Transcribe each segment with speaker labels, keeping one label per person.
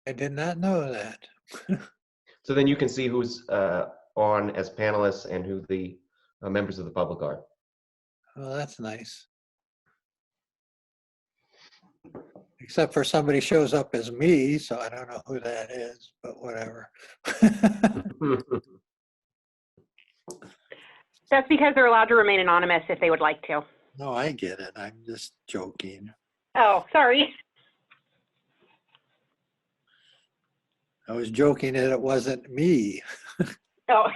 Speaker 1: I did not know that.
Speaker 2: So then you can see who's on as panelists and who the members of the public are.
Speaker 1: Well, that's nice. Except for somebody shows up as me, so I don't know who that is, but whatever.
Speaker 3: That's because they're allowed to remain anonymous if they would like to.
Speaker 1: No, I get it. I'm just joking.
Speaker 3: Oh, sorry.
Speaker 1: I was joking that it wasn't me.
Speaker 3: Oh.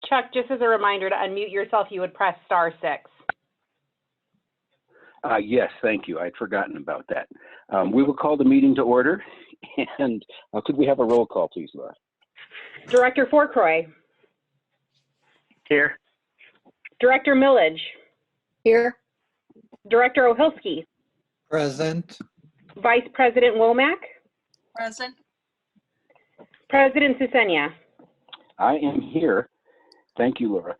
Speaker 3: Chuck, just as a reminder to unmute yourself, you would press *6.
Speaker 4: Yes, thank you. I'd forgotten about that. We will call the meeting to order. And could we have a roll call, please, Laura?
Speaker 3: Director Fourcroy.
Speaker 4: Here.
Speaker 3: Director Millage.
Speaker 5: Here.
Speaker 3: Director Ohilsky.
Speaker 1: Present.
Speaker 3: Vice President Womack.
Speaker 5: Present.
Speaker 3: President Susenia.
Speaker 4: I am here. Thank you, Laura.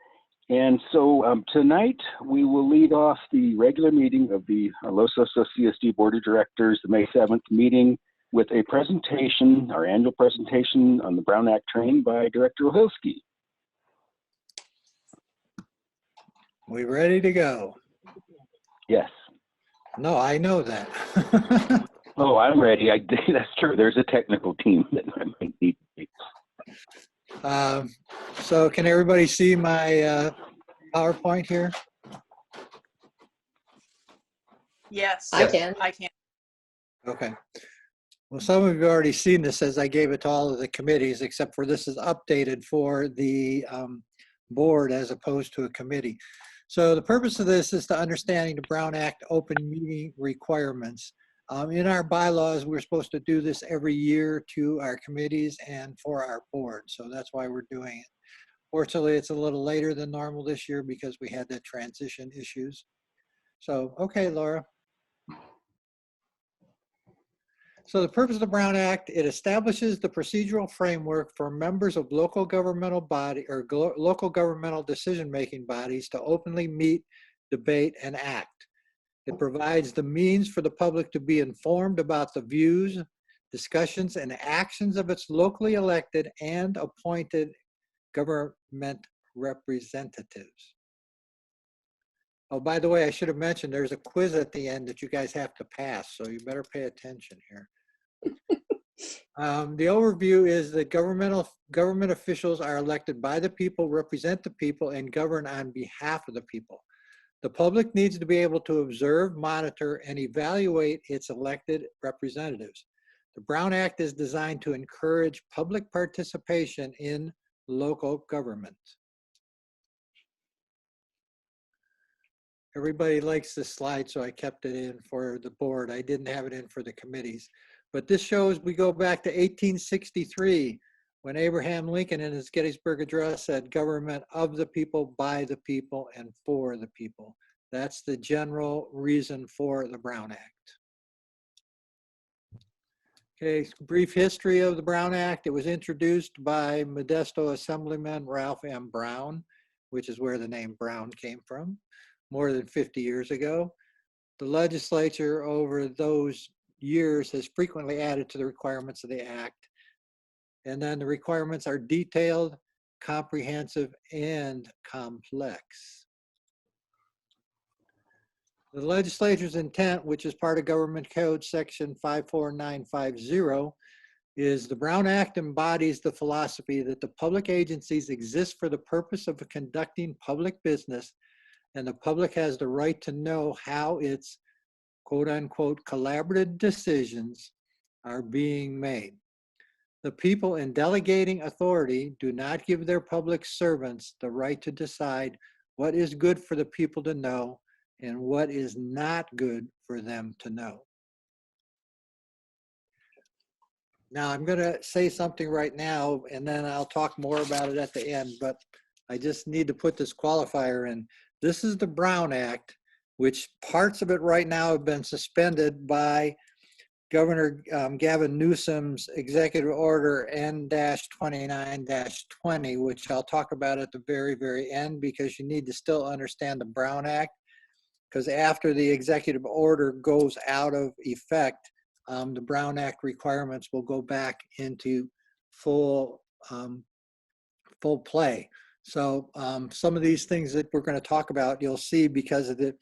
Speaker 4: And so tonight we will lead off the regular meeting of the Los Osos CSD Board of Directors, the May 7th meeting, with a presentation, our annual presentation on the Brown Act training by Director Ohilsky.
Speaker 1: We ready to go?
Speaker 4: Yes.
Speaker 1: No, I know that.
Speaker 4: Oh, I'm ready. That's true. There's a technical team that I might need to be.
Speaker 1: So can everybody see my PowerPoint here?
Speaker 5: Yes.
Speaker 2: I
Speaker 5: can. I can.
Speaker 1: Okay. Well, some of you have already seen this as I gave it to all of the committees, except for this is updated for the board as opposed to a committee. So the purpose of this is to understanding the Brown Act open meeting requirements. In our bylaws, we're supposed to do this every year to our committees and for our board. So that's why we're doing it. Fortunately, it's a little later than normal this year because we had the transition issues. So, okay, Laura. So the purpose of the Brown Act, it establishes the procedural framework for members of local governmental body or local governmental decision-making bodies to openly meet, debate, and act. It provides the means for the public to be informed about the views, discussions, and actions of its locally elected and appointed government representatives. Oh, by the way, I should have mentioned there's a quiz at the end that you guys have to pass, so you better pay attention here. The overview is that government officials are elected by the people, represent the people, and govern on behalf of the people. The public needs to be able to observe, monitor, and evaluate its elected representatives. The Brown Act is designed to encourage public participation in local government. Everybody likes this slide, so I kept it in for the board. I didn't have it in for the committees. But this shows we go back to 1863 when Abraham Lincoln in his Gettysburg Address said government of the people, by the people, and for the people. That's the general reason for the Brown Act. Okay, brief history of the Brown Act. It was introduced by Modesto Assemblyman Ralph M. Brown, which is where the name Brown came from, more than 50 years ago. The legislature over those years has frequently added to the requirements of the Act. And then the requirements are detailed, comprehensive, and complex. The legislature's intent, which is part of Government Code Section 54950, is the Brown Act embodies the philosophy that the public agencies exist for the purpose of conducting public business, and the public has the right to know how its quote-unquote collaborative decisions are being made. The people in delegating authority do not give their public servants the right to decide what is good for the people to know and what is not good for them to know. Now, I'm going to say something right now, and then I'll talk more about it at the end, but I just need to put this qualifier in. This is the Brown Act, which parts of it right now have been suspended by Governor Gavin Newsom's Executive Order N-29-20, which I'll talk about at the very, very end, because you need to still understand the Brown Act, because after the executive order goes out of effect, the Brown Act requirements will go back into full play. So some of these things that we're going to talk about, you'll see because of the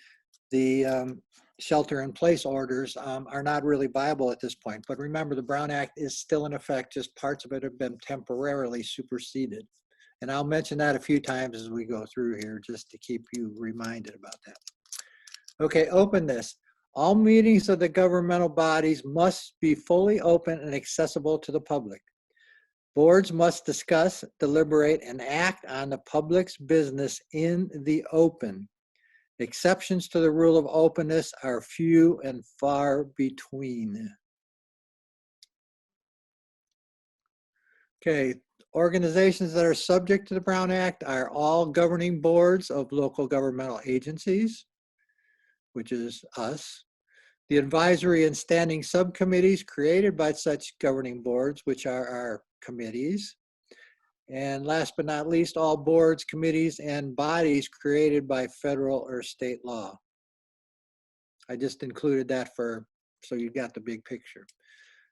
Speaker 1: shelter-in-place orders are not really viable at this point. But remember, the Brown Act is still in effect, just parts of it have been temporarily superseded. And I'll mention that a few times as we go through here, just to keep you reminded about that. Okay, openness. All meetings of the governmental bodies must be fully open and accessible to the public. Boards must discuss, deliberate, and act on the public's business in the open. Exceptions to the rule of openness are few and far between. Okay, organizations that are subject to the Brown Act are all governing boards of local governmental agencies, which is us. The advisory and standing subcommittees created by such governing boards, which are our committees. And last but not least, all boards, committees, and bodies created by federal or state law. I just included that so you got the big picture.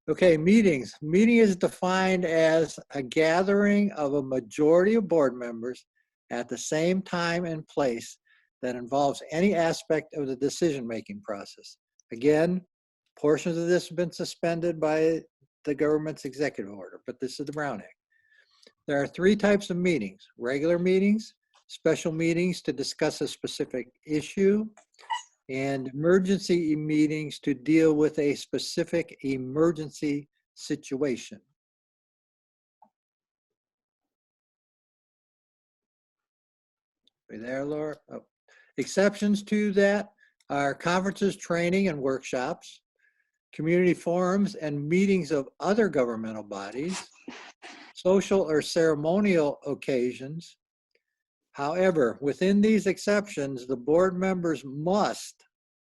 Speaker 1: Okay, meetings. Meeting is defined as a gathering of a majority of board members at the same time and place that involves any aspect of the decision-making process. Again, portions of this have been suspended by the government's executive order, but this is the Brown Act. There are 3 types of meetings: regular meetings, special meetings to discuss a specific issue, and emergency meetings to deal with a specific emergency situation. Are you there, Laura? Oh. Exceptions to that are conferences, training, and workshops, community forums and meetings of other governmental bodies, social or ceremonial occasions. However, within these exceptions, the board members must,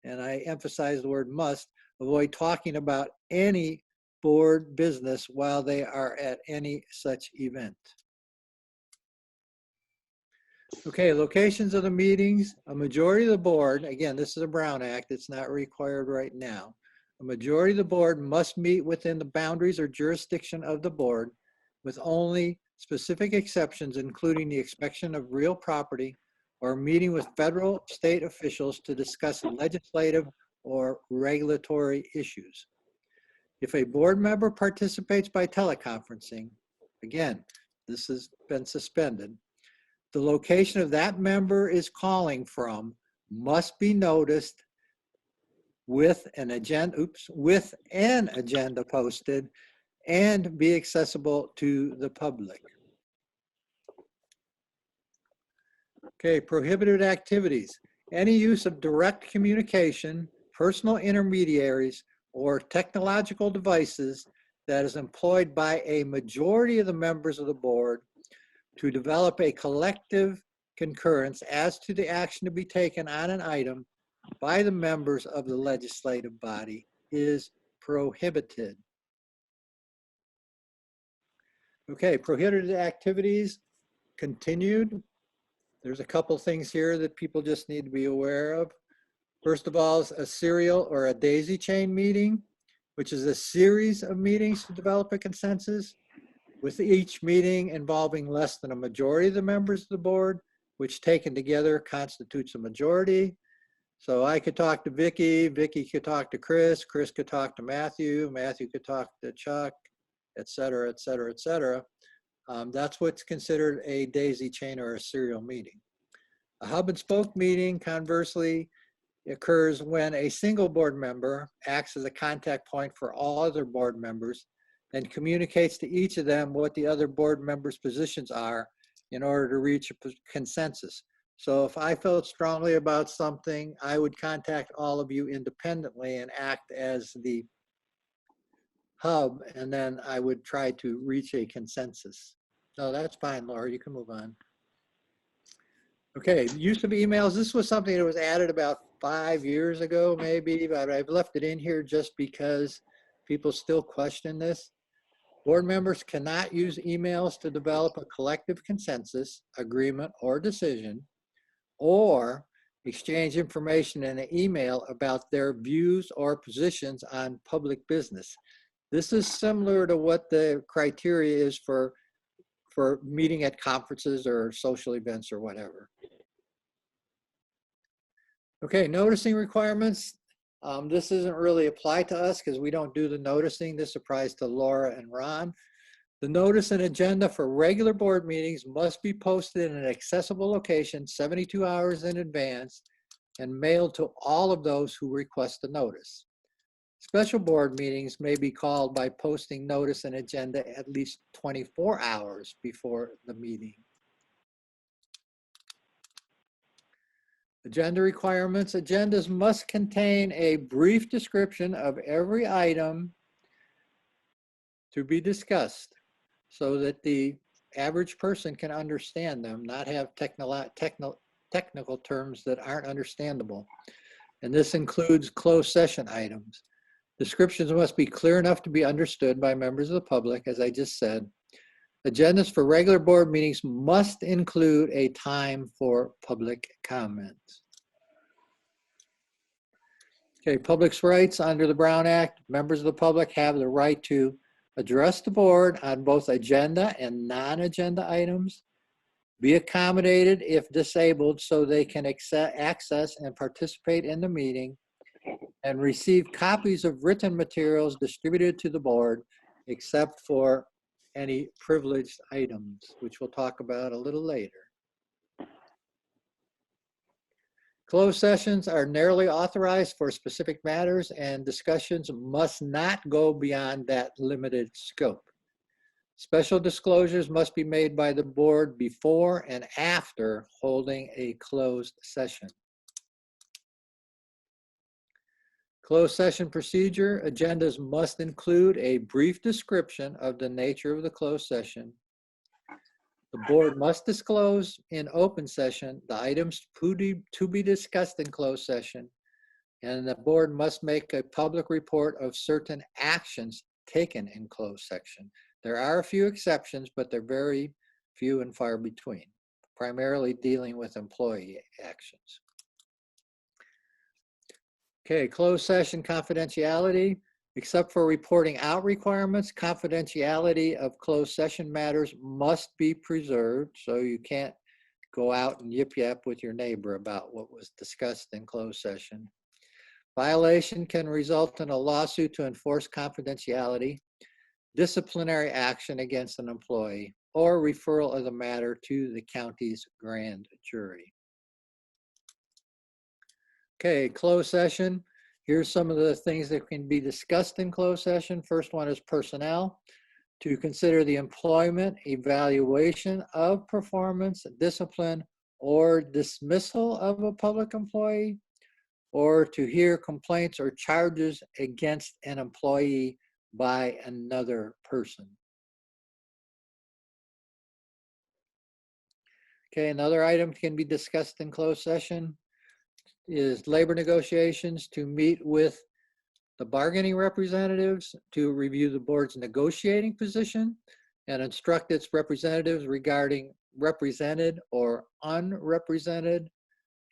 Speaker 1: and I emphasize the word must, avoid talking about any board business while they are at any such event. Okay, locations of the meetings. A majority of the board, again, this is a Brown Act, it's not required right now. A majority of the board must meet within the boundaries or jurisdiction of the board, with only specific exceptions, including the inspection of real property or meeting with federal, state officials to discuss legislative or regulatory issues. If a board member participates by teleconferencing, again, this has been suspended, the location of that member is calling from must be noticed with an agenda posted and be accessible to the public. Okay, prohibited activities. Any use of direct communication, personal intermediaries, or technological devices that is employed by a majority of the members of the board to develop a collective concurrence as to the action to be taken on an item by the members of the legislative body is prohibited. Okay, prohibited activities continued. There's a couple things here that people just need to be aware of. First of all, is a serial or a daisy chain meeting, which is a series of meetings to develop a consensus, with each meeting involving less than a majority of the members of the board, which taken together constitutes a majority. So I could talk to Vicky, Vicky could talk to Chris, Chris could talk to Matthew, Matthew could talk to Chuck, et cetera, et cetera, et cetera. That's what's considered a daisy chain or a serial meeting. A hub and spoke meeting, conversely, occurs when a single board member acts as a contact point for all other board members and communicates to each of them what the other board members' positions are in order to reach a consensus. So if I felt strongly about something, I would contact all of you independently and act as the hub, and then I would try to reach a consensus. No, that's fine, Laura, you can move on. Okay, use of emails. This was something that was added about 5 years ago, maybe, but I've left it in here just because people still question this. Board members cannot use emails to develop a collective consensus, agreement, or decision, or exchange information in an email about their views or positions on public business. This is similar to what the criteria is for meeting at conferences or social events or whatever. Okay, noticing requirements. This isn't really applied to us because we don't do the noticing. This applies to Laura and Ron. The notice and agenda for regular board meetings must be posted in an accessible location 72 hours in advance and mailed to all of those who request a notice. Special board meetings may be called by posting notice and agenda at least 24 hours before the meeting. Agenda requirements. Agendas must contain a brief description of every item to be discussed so that the average person can understand them, not have technical terms that aren't understandable. And this includes closed session items. Descriptions must be clear enough to be understood by members of the public, as I just said. Agendas for regular board meetings must include a time for public comments. Okay, public's rights under the Brown Act. Members of the public have the right to address the board on both agenda and non-agenda items, be accommodated if disabled so they can access and participate in the meeting, and receive copies of written materials distributed to the board, except for any privileged items, which we'll talk about a little later. Closed sessions are narrowly authorized for specific matters, and discussions must not go beyond that limited scope. Special disclosures must be made by the board before and after holding a closed session. Closed session procedure. Agendas must include a brief description of the nature of the closed session. The board must disclose in open session the items to be discussed in closed session, and the board must make a public report of certain actions taken in closed session. There are a few exceptions, but they're very few and far between, primarily dealing with employee actions. Okay, closed session confidentiality. Except for reporting out requirements, confidentiality of closed session matters must be preserved, so you can't go out and yip-yap with your neighbor about what was discussed in closed session. Violation can result in a lawsuit to enforce confidentiality, disciplinary action against an employee, or referral of the matter to the county's grand jury. Okay, closed session. Here's some of the things that can be discussed in closed session. First one is personnel. To consider the employment, evaluation of performance, discipline, or dismissal of a public employee, or to hear complaints or charges against an employee by another person. Okay, another item can be discussed in closed session is labor negotiations, to meet with the bargaining representatives to review the board's negotiating position and instruct its representatives regarding represented or unrepresented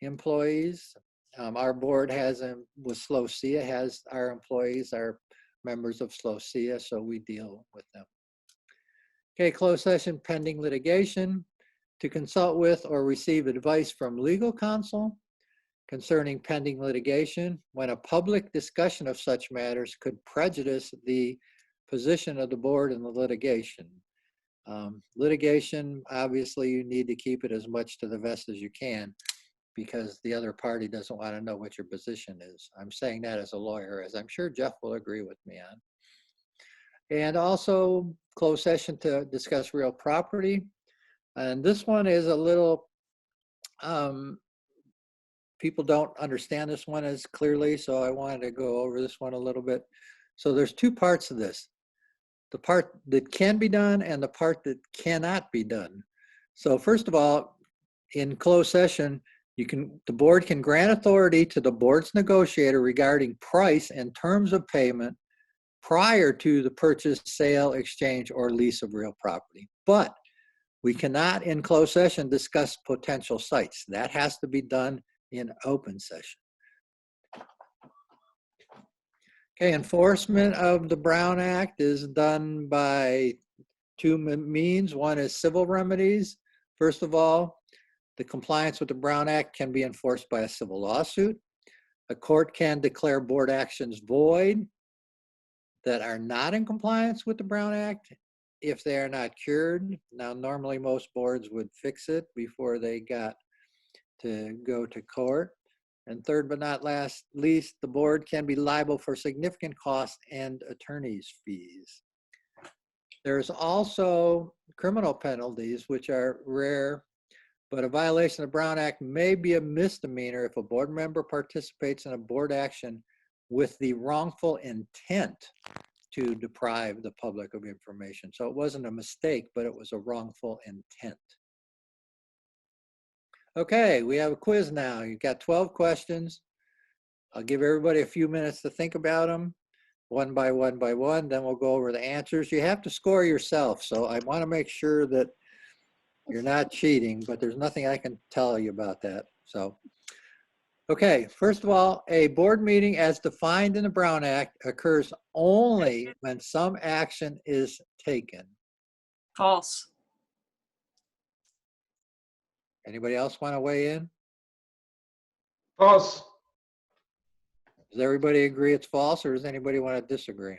Speaker 1: employees. Our board has, with SLOCIA, has our employees are members of SLOCIA, so we deal with them. Okay, closed session pending litigation, to consult with or receive advice from legal counsel concerning pending litigation when a public discussion of such matters could prejudice the position of the board in the litigation. Litigation, obviously, you need to keep it as much to the vest as you can because the other party doesn't want to know what your position is. I'm saying that as a lawyer, as I'm sure Jeff will agree with me on. And also closed session to discuss real property. And this one is a little, people don't understand this one as clearly, so I wanted to go over this one a little bit. So there's two parts of this. The part that can be done and the part that cannot be done. So first of all, in closed session, the board can grant authority to the board's negotiator regarding price and terms of payment prior to the purchase, sale, exchange, or lease of real property. But we cannot in closed session discuss potential sites. That has to be done in open session. Okay, enforcement of the Brown Act is done by two means. One is civil remedies. First of all, the compliance with the Brown Act can be enforced by a civil lawsuit. A court can declare board actions void that are not in compliance with the Brown Act if they are not cured. Now, normally most boards would fix it before they got to go to court. And third but not least, the board can be liable for significant costs and attorney's fees. There's also criminal penalties, which are rare, but a violation of the Brown Act may be a misdemeanor if a board member participates in a board action with the wrongful intent to deprive the public of information. So it wasn't a mistake, but it was a wrongful intent. Okay, we have a quiz now. You've got 12 questions. I'll give everybody a few minutes to think about them, one by one by one, then we'll go over the answers. You have to score yourself, so I want to make sure that you're not cheating, but there's nothing I can tell you about that. So, okay, first of all, a board meeting as defined in the Brown Act occurs only when some action is taken.
Speaker 5: False.
Speaker 1: Anybody else want to weigh in?
Speaker 2: False.
Speaker 1: Does everybody agree it's false, or does anybody want to disagree?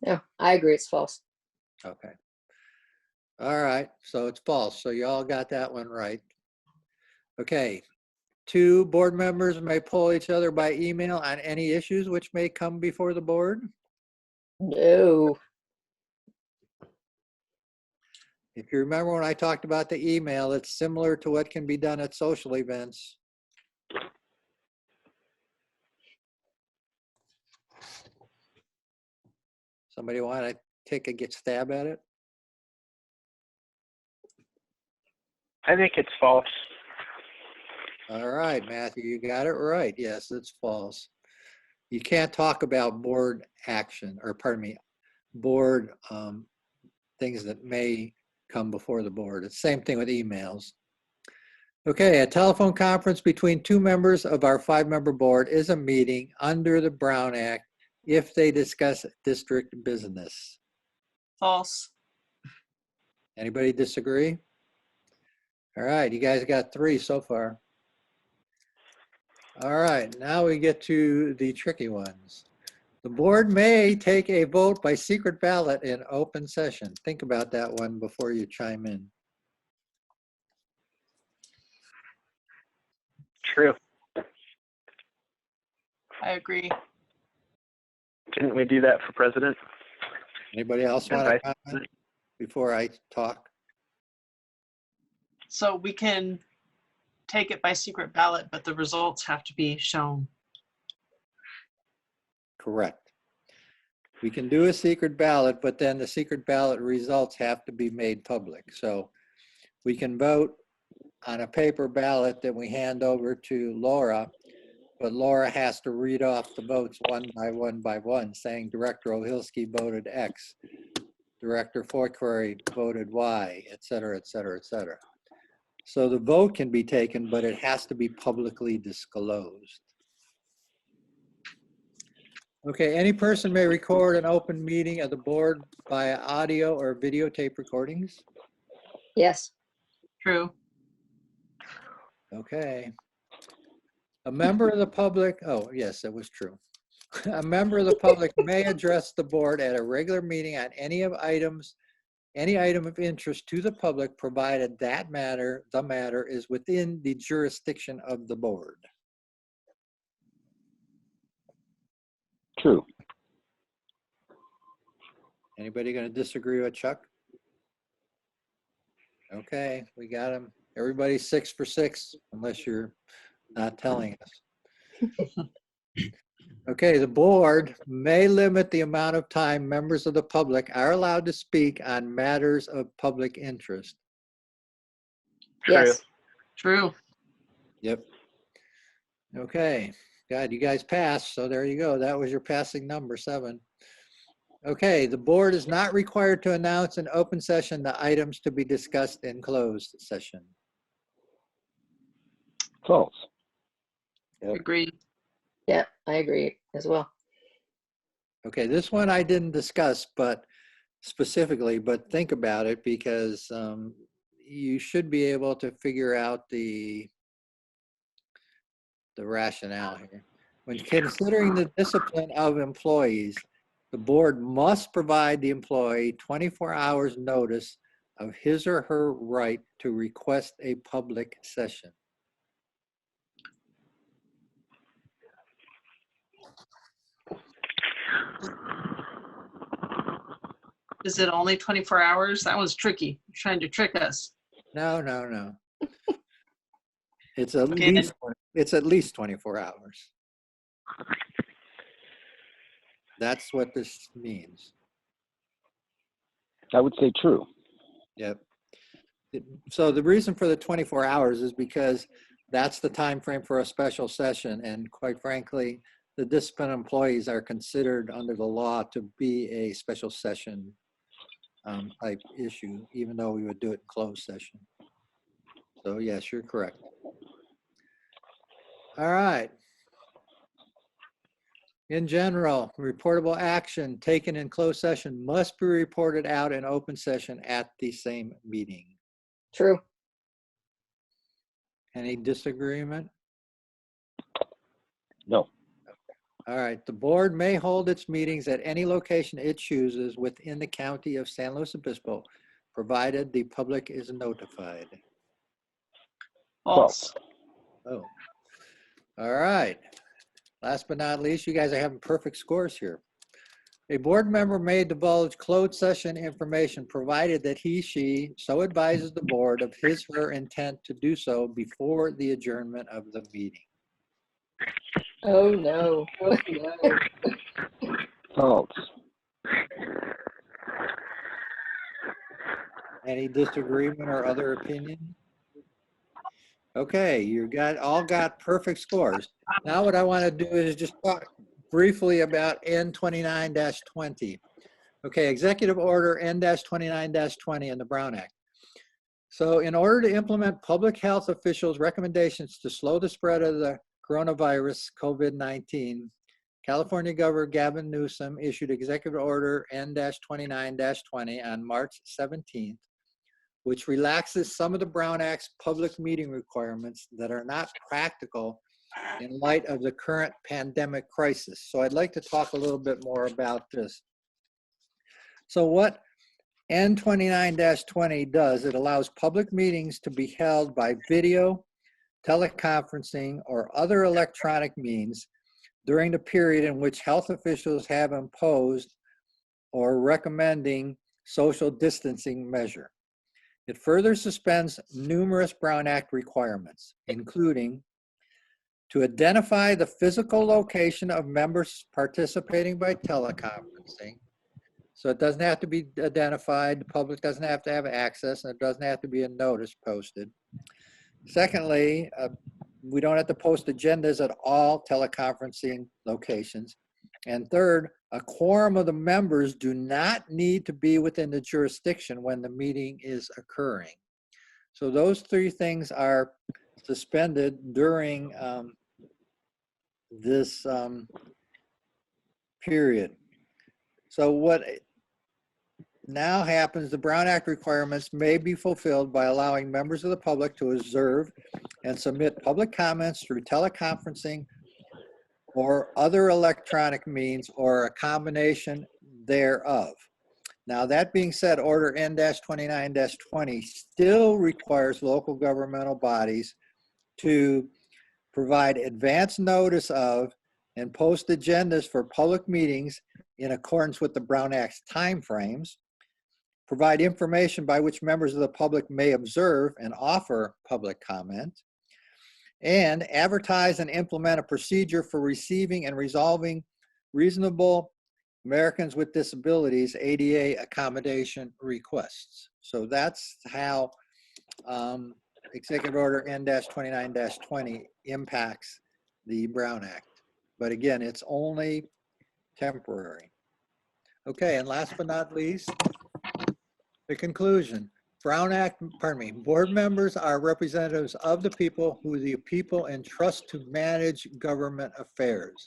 Speaker 6: No, I agree it's false.
Speaker 1: Okay. All right, so it's false. So you all got that one right. Okay. 2 board members may poll each other by email on any issues which may come before the board.
Speaker 6: No.
Speaker 1: If you remember when I talked about the email, it's similar to what can be done at social events. Somebody want to take a stab at it?
Speaker 7: I think it's false.
Speaker 1: All right, Matthew, you got it right. Yes, it's false. You can't talk about board action, or pardon me, board things that may come before the board. It's the same thing with emails. Okay, a telephone conference between 2 members of our 5-member board is a meeting under the Brown Act if they discuss district business.
Speaker 5: False.
Speaker 1: Anybody disagree? All right, you guys got 3 so far. All right, now we get to the tricky ones. The board may take a vote by secret ballot in open session. Think about that one before you chime in.
Speaker 7: True.
Speaker 5: I agree.
Speaker 7: Didn't we do that for president?
Speaker 1: Anybody else
Speaker 7: And
Speaker 1: want to
Speaker 7: vice
Speaker 1: comment
Speaker 7: president?
Speaker 1: before I talk?
Speaker 5: So we can take it by secret ballot, but the results have to be shown.
Speaker 1: Correct. We can do a secret ballot, but then the secret ballot results have to be made public. So we can vote on a paper ballot that we hand over to Laura, but Laura has to read off the votes one by one by one, saying Director Ohilsky voted X, Director Forquery voted Y, et cetera, et cetera, et cetera. So the vote can be taken, but it has to be publicly disclosed. Okay, any person may record an open meeting of the board via audio or videotape recordings.
Speaker 6: Yes.
Speaker 5: True.
Speaker 1: Okay. A member of the public, oh yes, that was true. A member of the public may address the board at a regular meeting on any item of interest to the public, provided the matter is within the jurisdiction of the board.
Speaker 4: True.
Speaker 1: Anybody going to disagree with Chuck? Okay, we got him. Everybody's 6 for 6, unless you're not telling us. Okay, the board may limit the amount of time members of the public are allowed to speak on matters of public interest.
Speaker 6: Yes.
Speaker 5: True.
Speaker 1: Yep. Okay, God, you guys passed, so there you go. That was your passing number, 7. Okay, the board is not required to announce in open session the items to be discussed in closed session.
Speaker 4: False.
Speaker 5: Agreed.
Speaker 6: Yeah, I agree as well.
Speaker 1: Okay, this one I didn't discuss, but specifically, but think about it because you should be able to figure out the rationale here. When considering the discipline of employees, the board must provide the employee 24 hours notice of his or her right to request a public session.
Speaker 5: Is it only 24 hours? That was tricky. Trying to trick us.
Speaker 1: No, no, no. It's at
Speaker 5: Okay,
Speaker 1: least it's at least 24 hours. That's what this means.
Speaker 4: I would say true.
Speaker 1: Yep. So the reason for the 24 hours is because that's the time frame for a special session, and quite frankly, the disciplined employees are considered under the law to be a special session type issue, even though we would do it in closed session. So yes, you're correct. All right. In general, reportable action taken in closed session must be reported out in open session at the same meeting.
Speaker 6: True.
Speaker 1: Any disagreement?
Speaker 4: No.
Speaker 1: All right, the board may hold its meetings at any location it chooses within the county of San Luis Obispo, provided the public is notified.
Speaker 5: False.
Speaker 1: Oh, all right. Last but not least, you guys are having perfect scores here. A board member may divulge closed session information provided that he/she so advises the board of his/her intent to do so before the adjournment of the meeting.
Speaker 6: Oh, no. Oh, no.
Speaker 4: False.
Speaker 1: Any disagreement or other opinion? Okay, you all got perfect scores. Now what I want to do is just talk briefly about N29-20. Okay, Executive Order N-29-20 in the Brown Act. So in order to implement public health officials' recommendations to slow the spread of the coronavirus COVID-19, California Governor Gavin Newsom issued Executive Order N-29-20 on March 17th, which relaxes some of the Brown Act's public meeting requirements that are not practical in light of the current pandemic crisis. So I'd like to talk a little bit more about this. So what N29-20 does, it allows public meetings to be held by video, teleconferencing, or other electronic means during the period in which health officials have imposed or recommending social distancing measure. It further suspends numerous Brown Act requirements, including to identify the physical location of members participating by teleconferencing. So it doesn't have to be identified, the public doesn't have to have access, and it doesn't have to be a notice posted. Secondly, we don't have to post agendas at all teleconferencing locations. And third, a quorum of the members do not need to be within the jurisdiction when the meeting is occurring. So those three things are suspended during this period. So what now happens, the Brown Act requirements may be fulfilled by allowing members of the public to observe and submit public comments through teleconferencing or other electronic means or a combination thereof. Now, that being said, Order N-29-20 still requires local governmental bodies to provide advance notice of and post agendas for public meetings in accordance with the Brown Act's timeframes, provide information by which members of the public may observe and offer public comment, and advertise and implement a procedure for receiving and resolving reasonable Americans with Disabilities ADA accommodation requests. So that's how Executive Order N-29-20 impacts the Brown Act. But again, it's only temporary. Okay, and last but not least, the conclusion. Board members are representatives of the people who the people entrust to manage government affairs.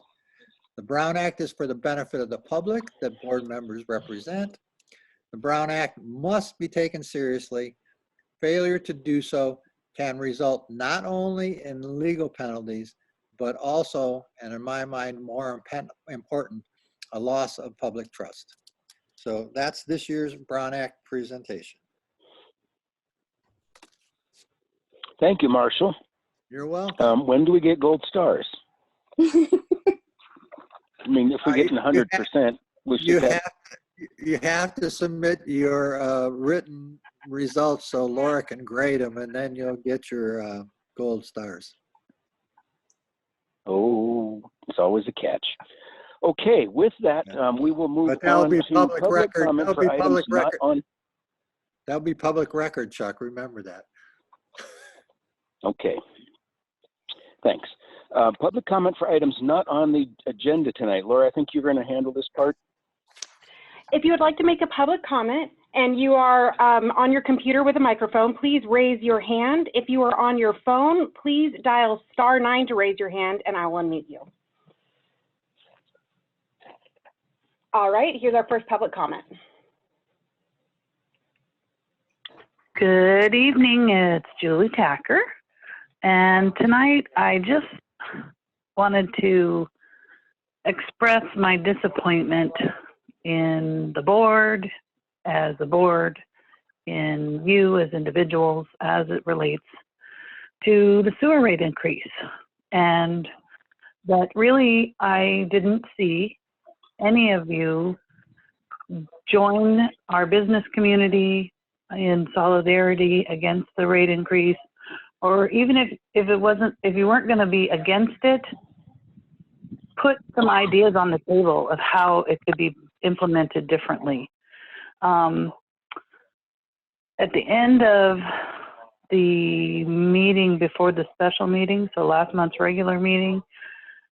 Speaker 1: The Brown Act is for the benefit of the public that board members represent. The Brown Act must be taken seriously. Failure to do so can result not only in legal penalties, but also, and in my mind, more important, a loss of public trust. So that's this year's Brown Act presentation.
Speaker 4: Thank you, Marshall.
Speaker 1: You're welcome.
Speaker 4: When do we get gold stars? I mean, if we get 100%, we should have.
Speaker 1: You have to submit your written results so Laura can grade them, and then you'll get your gold stars.
Speaker 4: Oh, it's always a catch. Okay, with that, we will move
Speaker 1: But that'll
Speaker 4: on
Speaker 1: be
Speaker 4: to
Speaker 1: public
Speaker 4: public
Speaker 1: record.
Speaker 4: comment
Speaker 1: That'll
Speaker 4: for
Speaker 1: be
Speaker 4: items
Speaker 1: public
Speaker 4: not
Speaker 1: record.
Speaker 4: on.
Speaker 1: That'll be public record, Chuck. Remember that.
Speaker 4: Okay, thanks. Public comment for items not on the agenda tonight. Laura, I think you're going to handle this part.
Speaker 3: If you would like to make a public comment and you are on your computer with a microphone, please raise your hand. If you are on your phone, please dial *9 to raise your hand and I will unmute you. All right, here's our first public comment.
Speaker 8: Good evening, it's Julie Tacker. And tonight I just wanted to express my disappointment in the board, as a board, in you as individuals as it relates to the sewer rate increase. And that really I didn't see any of you join our business community in solidarity against the rate increase, or even if you weren't going to be against it, put some ideas on the table of how it could be implemented differently. At the end of the meeting before the special meeting, so last month's regular meeting,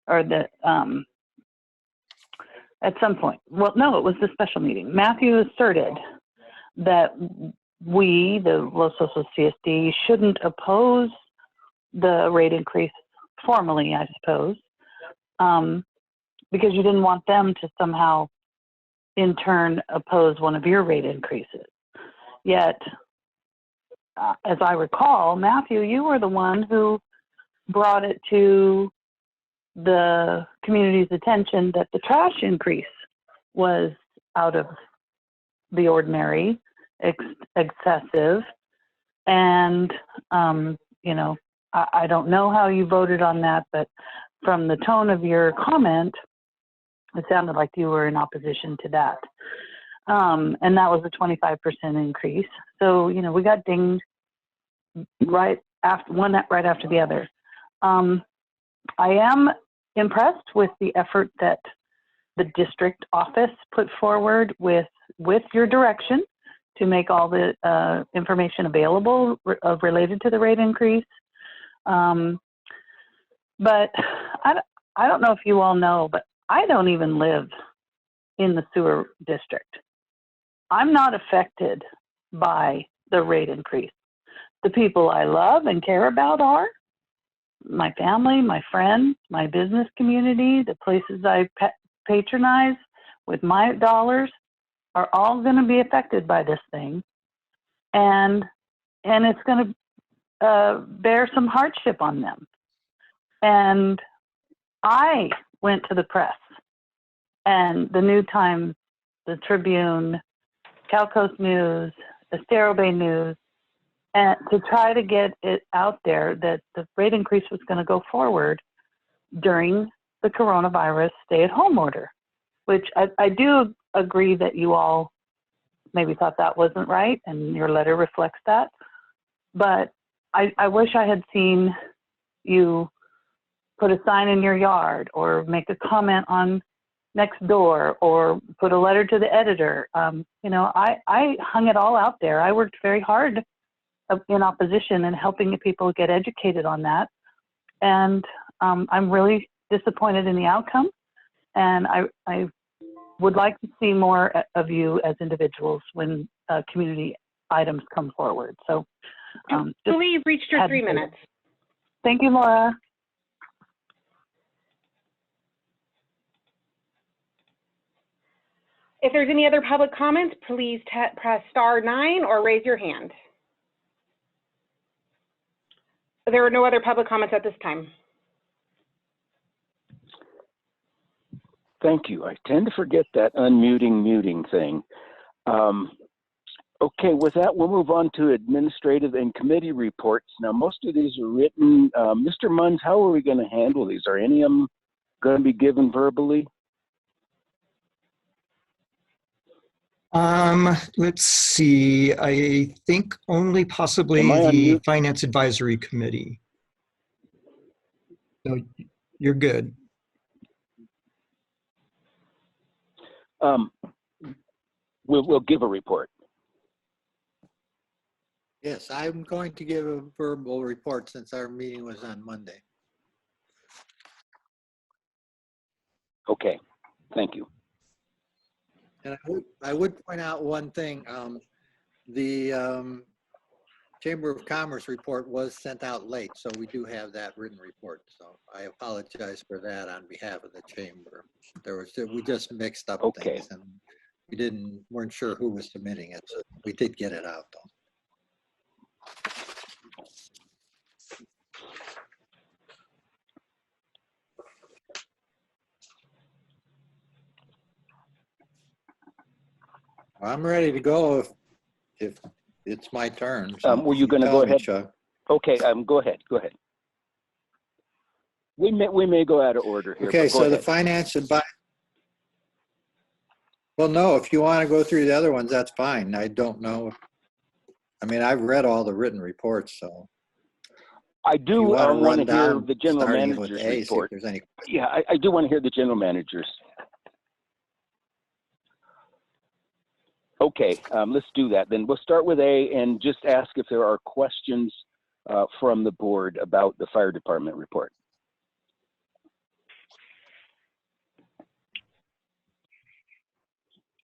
Speaker 8: or the at some point, well, no, it was the special meeting, Matthew asserted that we, the Los Osos CSD, shouldn't oppose the rate increase formally, I suppose, because you didn't want them to somehow in turn oppose one of your rate increases. Yet, as I recall, Matthew, you were the one who brought it to the community's attention that the trash increase was out of the ordinary, excessive, and you know, I don't know how you voted on that, but from the tone of your comment, it sounded like you were in opposition to that. And that was a 25% increase. So, you know, we got dinged right after the other. I am impressed with the effort that the district office put forward with your direction to make all the information available related to the rate increase. But I don't know if you all know, but I don't even live in the sewer district. I'm not affected by the rate increase. The people I love and care about are my family, my friends, my business community, the places I patronize with my dollars are all going to be affected by this thing. And it's going to bear some hardship on them. And I went to the press and the New Times, the Tribune, Cal Coast News, Estero Bay News, and to try to get it out there that the rate increase was going to go forward during the coronavirus stay-at-home order, which I do agree that you all maybe thought that wasn't right, and your letter reflects that. But I wish I had seen you put a sign in your yard or make a comment on Nextdoor or put a letter to the editor. You know, I hung it all out there. I worked very hard in opposition and helping people get educated on that. And I'm really disappointed in the outcome. And I would like to see more of you as individuals when community items come forward. So
Speaker 3: Julie, you've reached your 3 minutes.
Speaker 8: Thank you, Laura.
Speaker 3: If there's any other public comments, please press *9 or raise your hand. There are no other public comments at this time.
Speaker 4: Thank you. I tend to forget that unmuting, muting thing. Okay, with that, we'll move on to administrative and committee reports. Now, most of these are written. Mr. Munns, how are we going to handle these? Are any of them going to be given verbally?
Speaker 9: Let's see. I think only possibly the Finance Advisory Committee. So you're good.
Speaker 4: We'll give a report.
Speaker 1: Yes, I'm going to give a verbal report since our meeting was on Monday.
Speaker 4: Okay, thank you.
Speaker 1: And I would point out one thing. The Chamber of Commerce report was sent out late, so we do have that written report. So I apologize for that on behalf of the Chamber. We just mixed up things, and we weren't sure who was submitting it. So we did get it out though. I'm ready to go if it's my turn. So
Speaker 4: were you going to go ahead?
Speaker 1: Chuck.
Speaker 4: Okay, go ahead. Go ahead. We may go out of order here.
Speaker 1: Okay, so
Speaker 4: ahead.
Speaker 1: the finance advice. Well, no, if you want to go through the other ones, that's fine. I don't know. I mean, I've read all the written reports, so.
Speaker 4: I do want to hear the general manager's report.
Speaker 1: If there's any.
Speaker 4: Yeah, I do want to hear the general manager's. Okay, let's do that. Then we'll start with A and just ask if there are questions from the board about the fire department report.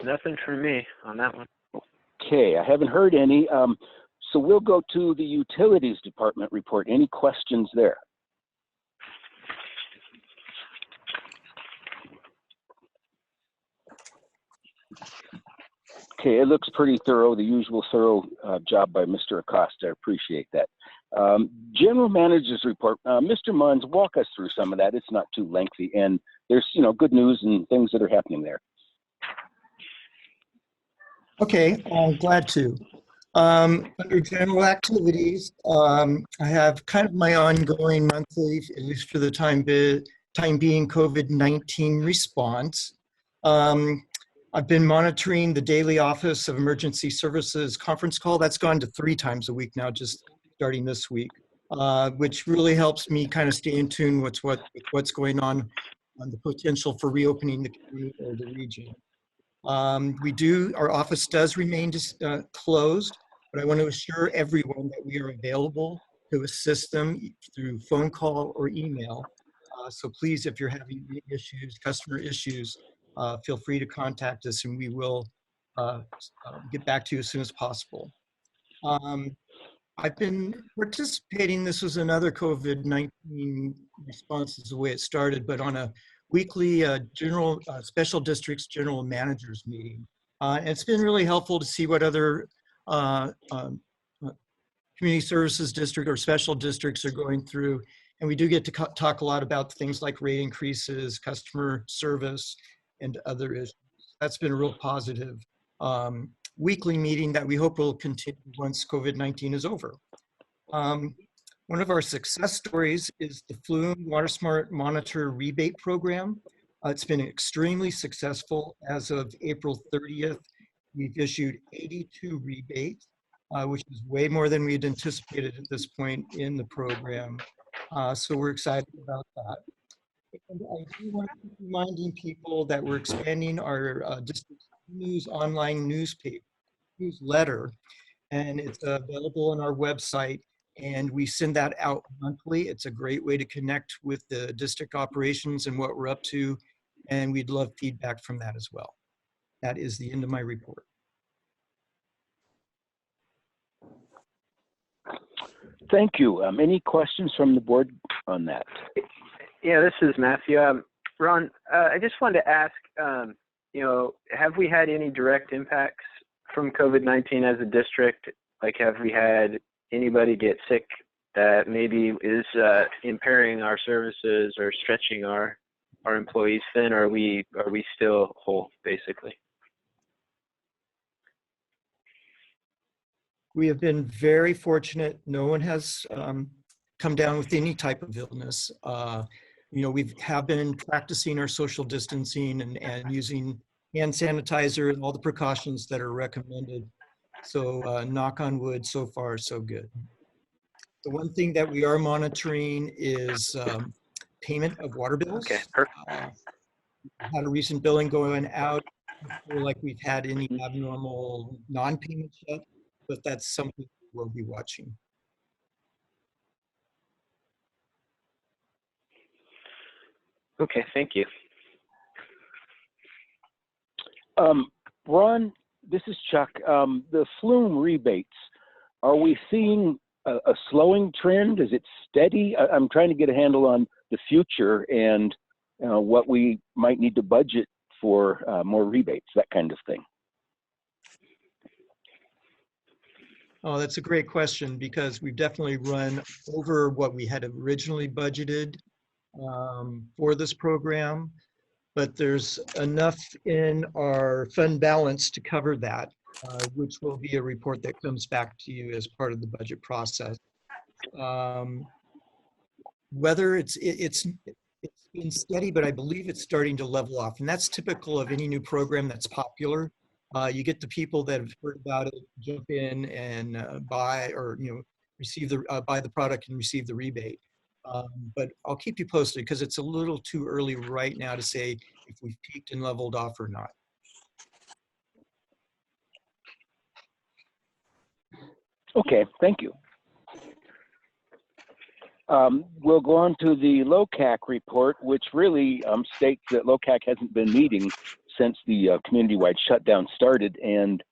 Speaker 7: Nothing from me on that one.
Speaker 4: Okay, I haven't heard any. So we'll go to the utilities department report. Any questions there? Okay, it looks pretty thorough, the usual thorough job by Mr. Acosta. I appreciate that. General manager's report. Mr. Munns, walk us through some of that. It's not too lengthy, and there's good news and things that are happening there.
Speaker 9: Okay, I'm glad to. Under general activities, I have kind of my ongoing monthly, at least for the time being, COVID-19 response. I've been monitoring the daily Office of Emergency Services conference call. That's gone to 3 times a week now, just starting this week, which really helps me kind of stay in tune with what's going on the potential for reopening the community or the region. Our office does remain closed, but I want to assure everyone that we are available to assist them through phone call or email. So please, if you're having any issues, customer issues, feel free to contact us and we will get back to you as soon as possible. I've been participating, this was another COVID-19 response is the way it started, but on a weekly special districts general managers meeting. It's been really helpful to see what other community services district or special districts are going through. And we do get to talk a lot about things like rate increases, customer service, and other issues. That's been a real positive weekly meeting that we hope will continue once COVID-19 is over. One of our success stories is the Flume Water Smart Monitor Rebate Program. It's been extremely successful. As of April 30th, we've issued 82 rebates, which is way more than we had anticipated at this point in the program. So we're excited about that. And I do want to keep reminding people that we're expanding our district news online newsletter, and it's available on our website, and we send that out monthly. It's a great way to connect with the district operations and what we're up to, and we'd love feedback from that as well. That is the end of my report.
Speaker 4: Thank you. Any questions from the board on that?
Speaker 7: Yeah, this is Matthew. Ron, I just wanted to ask, have we had any direct impacts from COVID-19 as a district? Like, have we had anybody get sick that maybe is impairing our services or stretching our employees thin, or are we still whole, basically?
Speaker 9: We have been very fortunate. No one has come down with any type of illness. We have been practicing our social distancing and using hand sanitizer and all the precautions that are recommended. So knock on wood, so far, so good. The one thing that we are monitoring is payment of water bills.
Speaker 7: Okay, perfect.
Speaker 9: Had a recent billing going out. I don't feel like we've had any abnormal non-payments yet, but that's something we'll be watching.
Speaker 7: Okay, thank you.
Speaker 4: Ron, this is Chuck. The flume rebates, are we seeing a slowing trend? Is it steady? I'm trying to get a handle on the future and what we might need to budget for more rebates, that kind of thing.
Speaker 9: Oh, that's a great question, because we've definitely run over what we had originally budgeted for this program, but there's enough in our fund balance to cover that, which will be a report that comes back to you as part of the budget process. Whether it's been steady, but I believe it's starting to level off, and that's typical of any new program that's popular. You get the people that have heard about it, jump in and buy, or receive buy the product and receive the rebate. But I'll keep you posted, because it's a little too early right now to say if we've peaked and leveled off or not.
Speaker 4: Okay, thank you. We'll go on to the LOCAC report, which really states that LOCAC hasn't been meeting since the community-wide shutdown started, and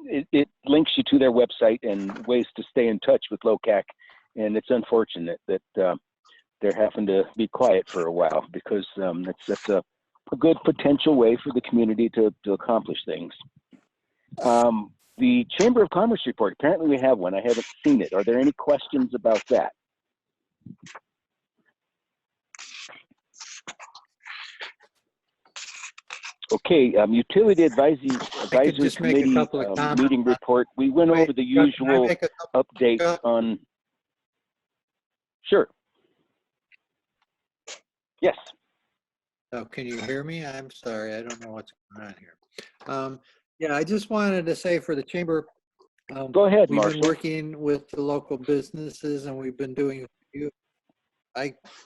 Speaker 4: it links you to their website and ways to stay in touch with LOCAC, and it's unfortunate that they're having to be quiet for a while, because that's a good potential way for the community to accomplish things. The Chamber of Commerce report, apparently we have one. I haven't seen it. Are there any questions about that? Okay, Utility Advisory Committee meeting report. We went over the usual updates on. Sure. Yes.
Speaker 1: Oh, can you hear me? I'm sorry, I don't know what's going on here. Yeah, I just wanted to say for the Chamber,
Speaker 4: go ahead,
Speaker 1: we've
Speaker 4: Marshall.
Speaker 1: been working with the local businesses, and we've been doing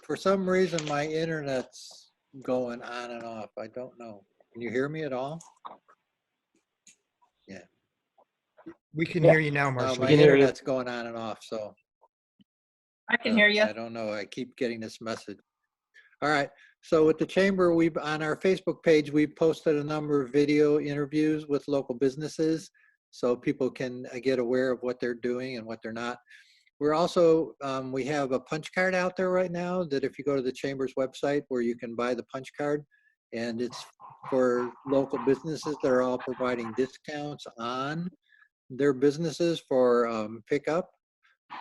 Speaker 1: for some reason my internet's going on and off. I don't know. Can you hear me at all? Yeah.
Speaker 9: We can hear you now, Marshall.
Speaker 1: My internet's going on and off, so.
Speaker 5: I can hear you.
Speaker 1: I don't know. I keep getting this message. All right. So with the Chamber, on our Facebook page, we posted a number of video interviews with local businesses, so people can get aware of what they're doing and what they're not. We're also, we have a punch card out there right now that if you go to the Chamber's website, where you can buy the punch card, and it's for local businesses that are all providing discounts on their businesses for pickup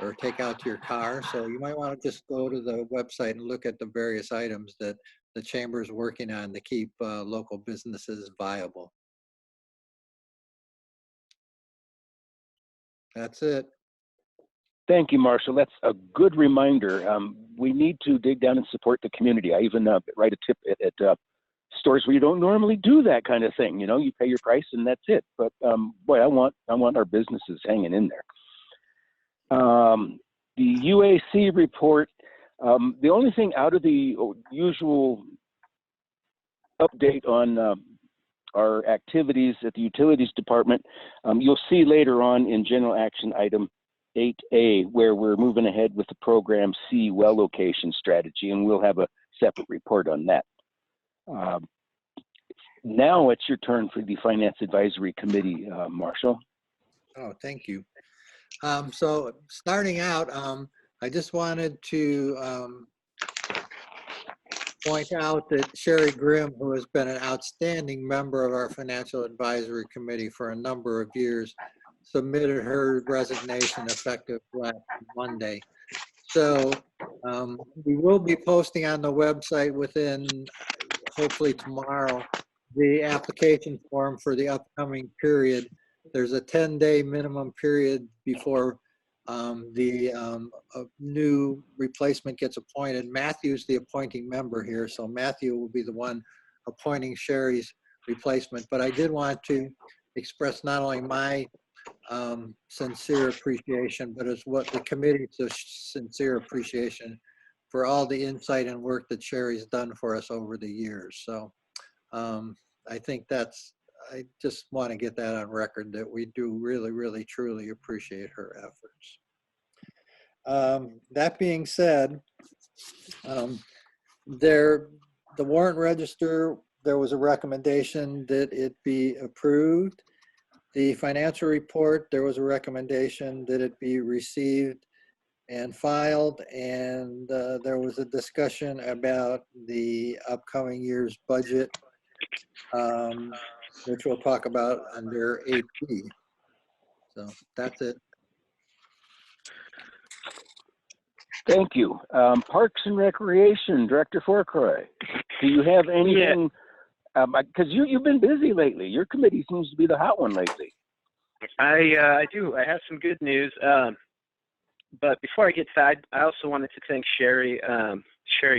Speaker 1: or take out to your car. So you might want to just go to the website and look at the various items that the Chamber is working on to keep local businesses viable. That's it.
Speaker 4: Thank you, Marshall. That's a good reminder. We need to dig down and support the community. I even write a tip at stores where you don't normally do that kind of thing. You pay your price and that's it. But boy, I want our businesses hanging in there. The UAC report, the only thing out of the usual update on our activities at the Utilities Department, you'll see later on in General Action Item 8A, where we're moving ahead with the Program C well location strategy, and we'll have a separate report on that. Now it's your turn for the Finance Advisory Committee, Marshall.
Speaker 1: Oh, thank you. So starting out, I just wanted to point out that Sherry Grimm, who has been an outstanding member of our Financial Advisory Committee for a number of years, submitted her resignation effective last Monday. So we will be posting on the website within, hopefully tomorrow, the application form for the upcoming period. There's a 10-day minimum period before a new replacement gets appointed. Matthew's the appointing member here, so Matthew will be the one appointing Sherry's replacement. But I did want to express not only my sincere appreciation, but as what the committee's sincere appreciation for all the insight and work that Sherry's done for us over the years. So I think I just want to get that on record, that we do really, really, truly appreciate her efforts. That being said, the warrant register, there was a recommendation that it be approved. The financial report, there was a recommendation that it be received and filed, and there was a discussion about the upcoming year's budget, which we'll talk about under 8B. So that's it.
Speaker 4: Thank you. Parks and Recreation, Director Fourcroy. Do you have anything? Because you've been busy lately. Your committee seems to be the hot one lately.
Speaker 7: I do. I have some good news. But before I get to that, I also wanted to thank Sherry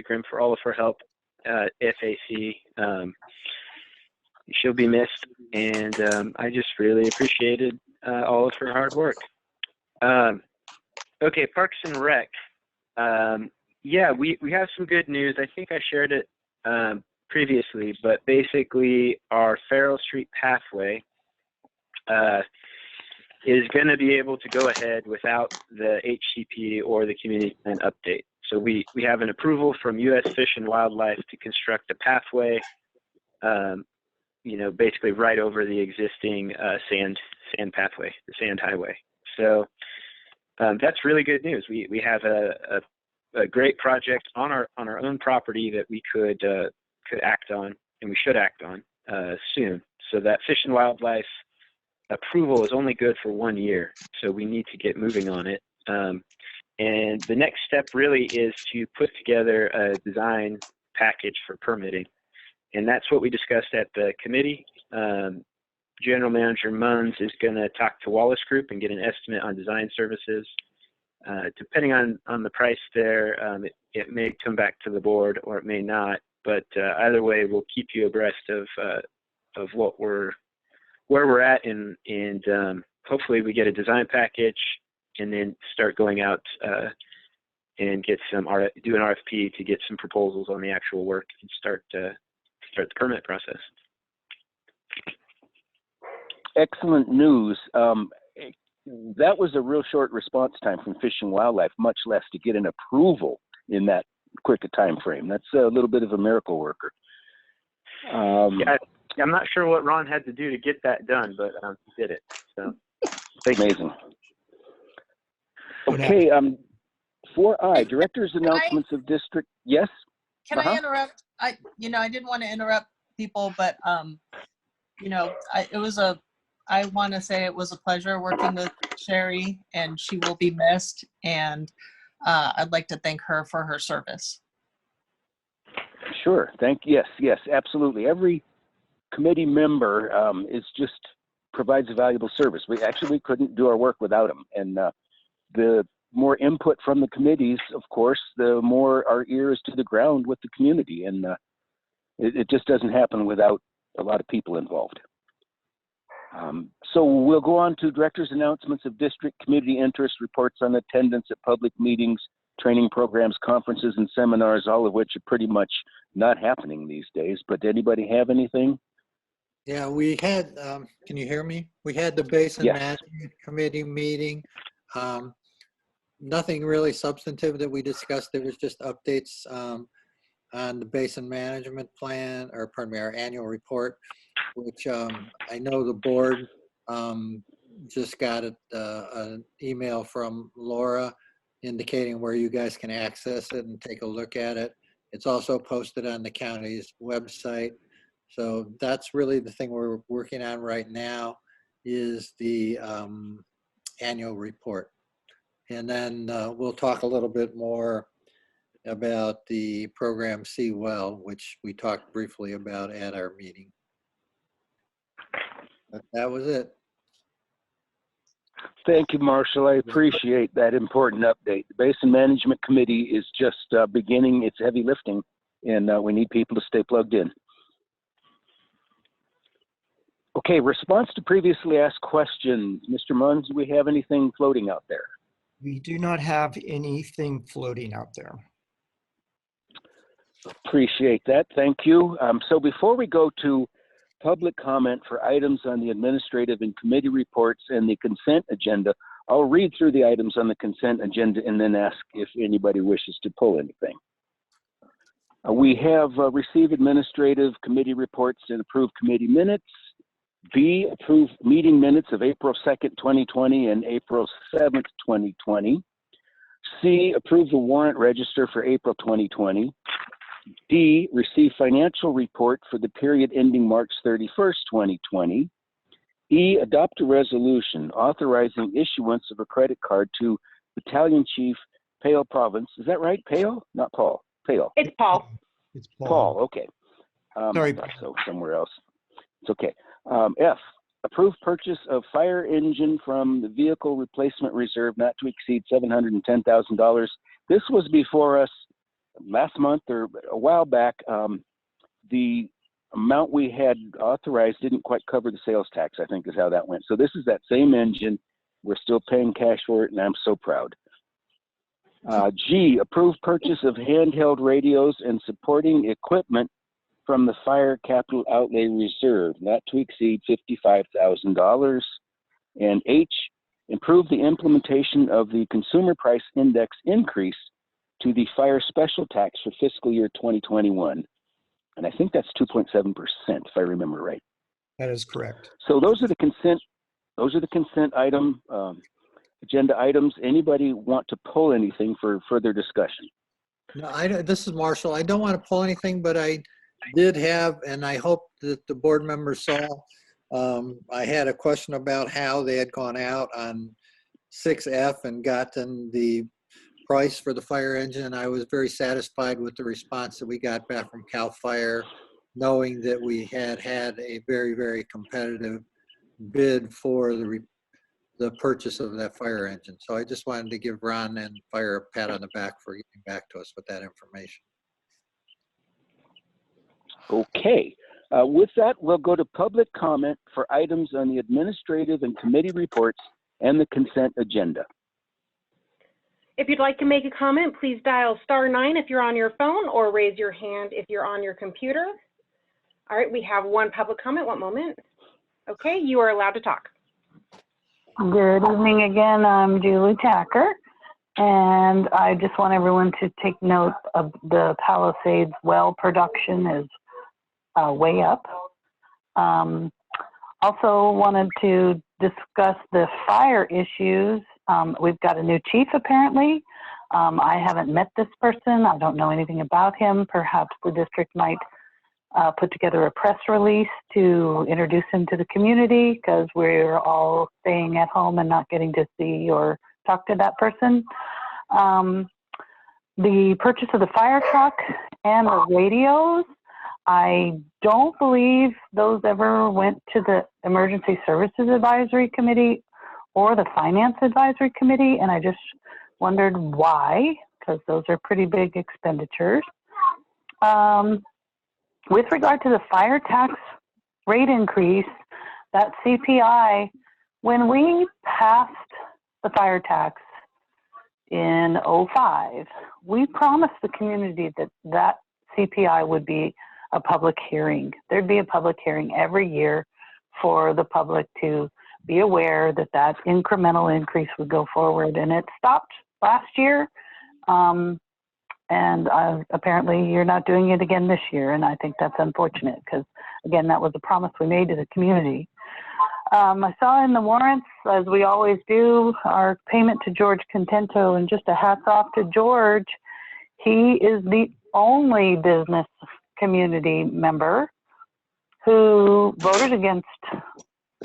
Speaker 7: Grimm for all of her help at FAC. She'll be missed, and I just really appreciated all of her hard work. Okay, Parks and Rec. Yeah, we have some good news. I think I shared it previously, but basically our Farrell Street pathway is going to be able to go ahead without the HCP or the community plan update. So we have an approval from U.S. Fish and Wildlife to construct a pathway, basically right over the existing sand pathway, the sand highway. So that's really good news. We have a great project on our own property that we could act on, and we should act on soon. So that Fish and Wildlife approval is only good for 1 year, so we need to get moving on it. And the next step really is to put together a design package for permitting, and that's what we discussed at the committee. General Manager Munns is going to talk to Wallace Group and get an estimate on design services. Depending on the price there, it may come back to the board or it may not, but either way, we'll keep you abreast of where we're at, and hopefully we get a design package and then start going out and get do an RFP to get some proposals on the actual work and start the permit process.
Speaker 4: Excellent news. That was a real short response time from Fish and Wildlife, much less to get an approval in that quick a time frame. That's a little bit of a miracle worker.
Speaker 7: Yeah, I'm not sure what Ron had to do to get that done, but he did it. So
Speaker 4: amazing. Okay, 4I, Director's Announcements of District. Yes?
Speaker 5: Can I interrupt? I didn't want to interrupt people, but I want to say it was a pleasure working with Sherry, and she will be missed, and I'd like to thank her for her service.
Speaker 4: Sure. Yes, absolutely. Every committee member provides a valuable service. We couldn't do our work without them. And the more input from the committees, of course, the more our ear is to the ground with the community. And it just doesn't happen without a lot of people involved. So we'll go on to Director's Announcements of District Community Interest, reports on attendance at public meetings, training programs, conferences, and seminars, all of which are pretty much not happening these days. But anybody have anything?
Speaker 1: Yeah, we had, can you hear me? We had the Basin Management Committee meeting. Nothing really substantive that we discussed. There was just updates on the basin management plan, or pardon me, our annual report, which I know the board just got an email from Laura indicating where you guys can access it and take a look at it. It's also posted on the county's website. So that's really the thing we're working on right now, is the annual report. And then we'll talk a little bit more about the program See Well, which we talked briefly about at our meeting. But that was it.
Speaker 4: Thank you, Marshall. I appreciate that important update. The Basin Management Committee is just beginning its heavy lifting, and we need people to stay plugged in. Okay, response to previously asked questions. Mr. Munns, do we have anything floating out there?
Speaker 9: We do not have anything floating out there.
Speaker 4: Appreciate that. Thank you. So before we go to public comment for items on the administrative and committee reports and the consent agenda, I'll read through the items on the consent agenda and then ask if anybody wishes to pull anything. We have received administrative committee reports and approved committee minutes. B, approved meeting minutes of April 2nd, 2020 and April 7th, 2020. C, approved the warrant register for April 2020. D, receive financial report for the period ending March 31st, 2020. E, adopt a resolution authorizing issuance of a credit card to Battalion Chief Pale Province. Is that right? Pale? Not Paul. Pale.
Speaker 3: It's Paul.
Speaker 9: It's
Speaker 4: Paul, okay.
Speaker 9: Sorry.
Speaker 4: So somewhere else. It's okay. F, approved purchase of fire engine from the Vehicle Replacement Reserve not to exceed $710,000. This was before us last month or a while back. The amount we had authorized didn't quite cover the sales tax, I think is how that went. So this is that same engine. We're still paying cash for it, and I'm so proud. G, approved purchase of handheld radios and supporting equipment from the Fire Capital Outlay Reserve, not to exceed $55,000. And H, improve the implementation of the Consumer Price Index increase to the fire special tax for fiscal year 2021. And I think that's 2.7%, if I remember right.
Speaker 9: That is correct.
Speaker 4: So those are the consent item, agenda items. Anybody want to pull anything for further discussion?
Speaker 1: No, this is Marshall. I don't want to pull anything, but I did have, and I hope that the board members saw, I had a question about how they had gone out on 6F and gotten the price for the fire engine. And I was very satisfied with the response that we got back from CAL FIRE, knowing that we had had a very, very competitive bid for the purchase of that fire engine. So I just wanted to give Ron and Fire a pat on the back for getting back to us with that information.
Speaker 4: Okay. With that, we'll go to public comment for items on the administrative and committee reports and the consent agenda.
Speaker 3: If you'd like to make a comment, please dial *9 if you're on your phone, or raise your hand if you're on your computer. All right, we have one public comment. One moment. Okay, you are allowed to talk.
Speaker 8: Good evening again. I'm Julie Tacker, and I just want everyone to take note of the Palisades well production is way up. Also wanted to discuss the fire issues. We've got a new chief apparently. I haven't met this person. I don't know anything about him. Perhaps the district might put together a press release to introduce him to the community, because we're all staying at home and not getting to see or talk to that person. The purchase of the fire truck and the radios, I don't believe those ever went to the Emergency Services Advisory Committee or the Finance Advisory Committee, and I just wondered why, because those are pretty big expenditures. With regard to the fire tax rate increase, that CPI, when we passed the fire tax in '05, we promised the community that that CPI would be a public hearing. There'd be a public hearing every year for the public to be aware that that incremental increase would go forward, and it stopped last year. And And apparently you're not doing it again this year. And I think that's unfortunate because, again, that was a promise we made to the community. I saw in the warrants, as we always do, our payment to George Contento, and just a hats off to George. He is the only business community member who voted against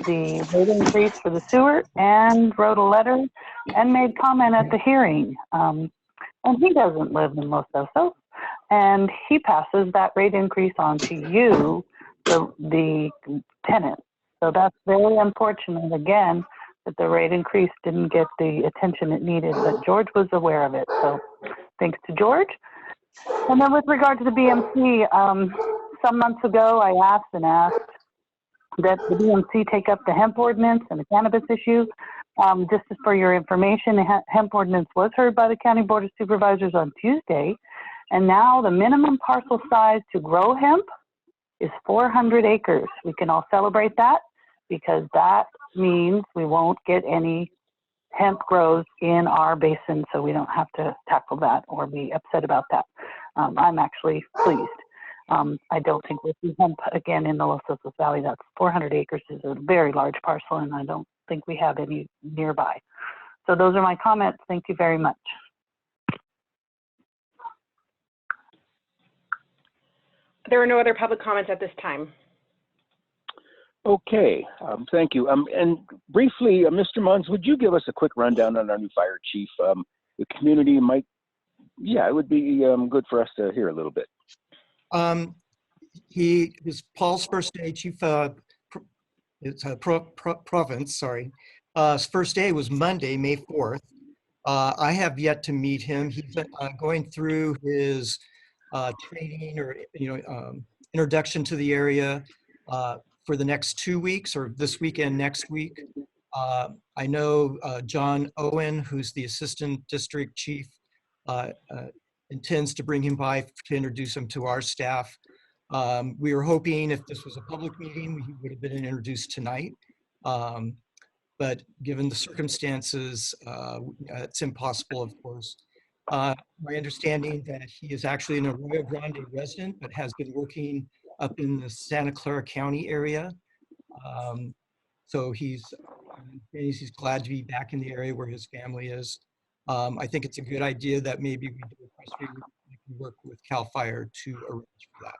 Speaker 8: the rate increase for the sewer and wrote a letter and made comment at the hearing. And he doesn't live in Los Osos, and he passes that rate increase on to you, the tenant. So that's very unfortunate, again, that the rate increase didn't get the attention it needed, but George was aware of it. So thanks to George. And then with regard to the BMC, some months ago, I asked that the BMC take up the hemp ordinance and the cannabis issue. Just for your information, the hemp ordinance was heard by the County Board of Supervisors on Tuesday, and now the minimum parcel size to grow hemp is 400 acres. We can all celebrate that because that means we won't get any hemp grows in our basin, so we don't have to tackle that or be upset about that. I'm actually pleased. I don't think we'll see hemp again in the Los Osos Valley. That's 400 acres is a very large parcel, and I don't think we have any nearby. So those are my comments. Thank you very much.
Speaker 3: There are no other public comments at this time.
Speaker 4: Okay, thank you. And briefly, Mr. Munns, would you give us a quick rundown on our new fire chief? The community might, it would be good for us to hear a little bit.
Speaker 9: He is Paul's first day chief. It's a province. Sorry, his first day was Monday, May 4th. I have yet to meet him. He's going through his training or introduction to the area for the next 2 weeks, or this weekend, next week. I know John Owen, who's the assistant district chief, intends to bring him by to introduce him to our staff. We were hoping if this was a public meeting, he would have been introduced tonight. But given the circumstances, it's impossible, of course. My understanding that he is actually an Arroyo Grande resident, but has been working up in the Santa Clara County area. So he's glad to be back in the area where his family is. I think it's a good idea that maybe we do a press release. We can work with CAL FIRE to arrange for that.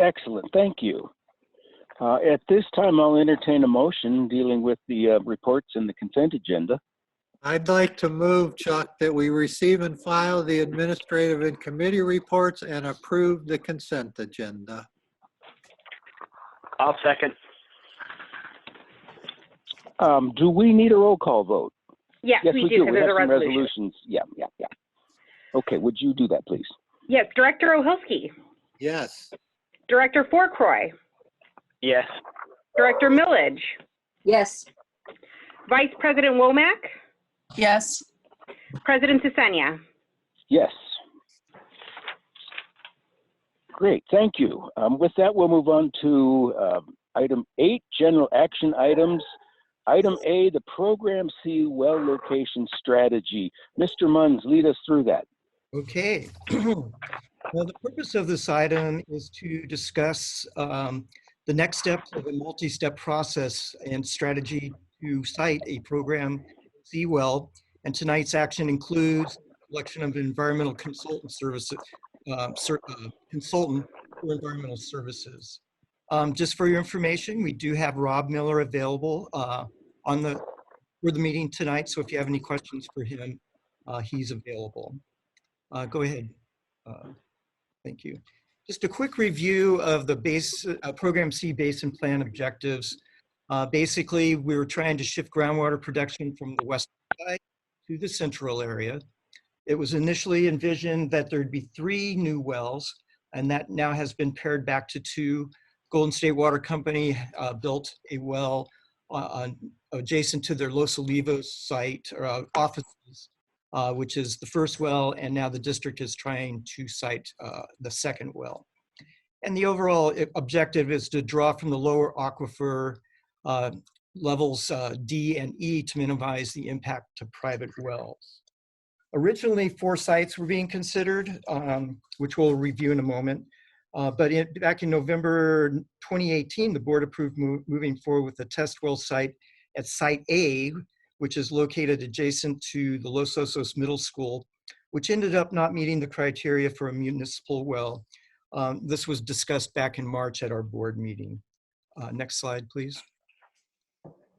Speaker 4: Excellent, thank you. At this time, I'll entertain a motion dealing with the reports and the consent agenda.
Speaker 1: I'd like to move, Chuck, that we receive and file the administrative and committee reports and approve the consent agenda.
Speaker 7: I'll second.
Speaker 4: Do we need a roll call vote?
Speaker 3: Yes, we do, because
Speaker 4: We have
Speaker 3: there's a
Speaker 4: some
Speaker 3: resolution.
Speaker 4: resolutions. Yeah. Okay, would you do that, please?
Speaker 3: Yes, Director Ohilsky,
Speaker 1: Yes.
Speaker 3: Director Fourcroy,
Speaker 7: Yes.
Speaker 3: Director Millage,
Speaker 6: Yes.
Speaker 3: Vice President Womack,
Speaker 5: Yes.
Speaker 3: President Cesenia.
Speaker 4: Yes. Great, thank you. With that, we'll move on to item 8, general action items. Item A, the Program C well location strategy. Mr. Munns, lead us through that.
Speaker 9: Okay. Well, the purpose of this item is to discuss the next steps of a multi-step process and strategy to site a Program C well. And tonight's action includes selection of environmental consultant services, consultant for environmental services. Just for your information, we do have Rob Miller available for the meeting tonight. So if you have any questions for him, he's available. Go ahead. Thank you. Just a quick review of the Program C Basin Plan objectives. Basically, we were trying to shift groundwater production from the west side to the central area. It was initially envisioned that there'd be 3 new wells, and that now has been pared back to 2. Golden State Water Company built a well adjacent to their Los Olivos site or offices, which is the first well, and now the district is trying to site the second well. And the overall objective is to draw from the lower aquifer levels D and E to minimize the impact to private wells. Originally, 4 sites were being considered, which we'll review in a moment. But back in November 2018, the board approved moving forward with the test well site at Site A, which is located adjacent to the Los Osos Middle School, which ended up not meeting the criteria for a municipal well. This was discussed back in March at our board meeting. Next slide, please.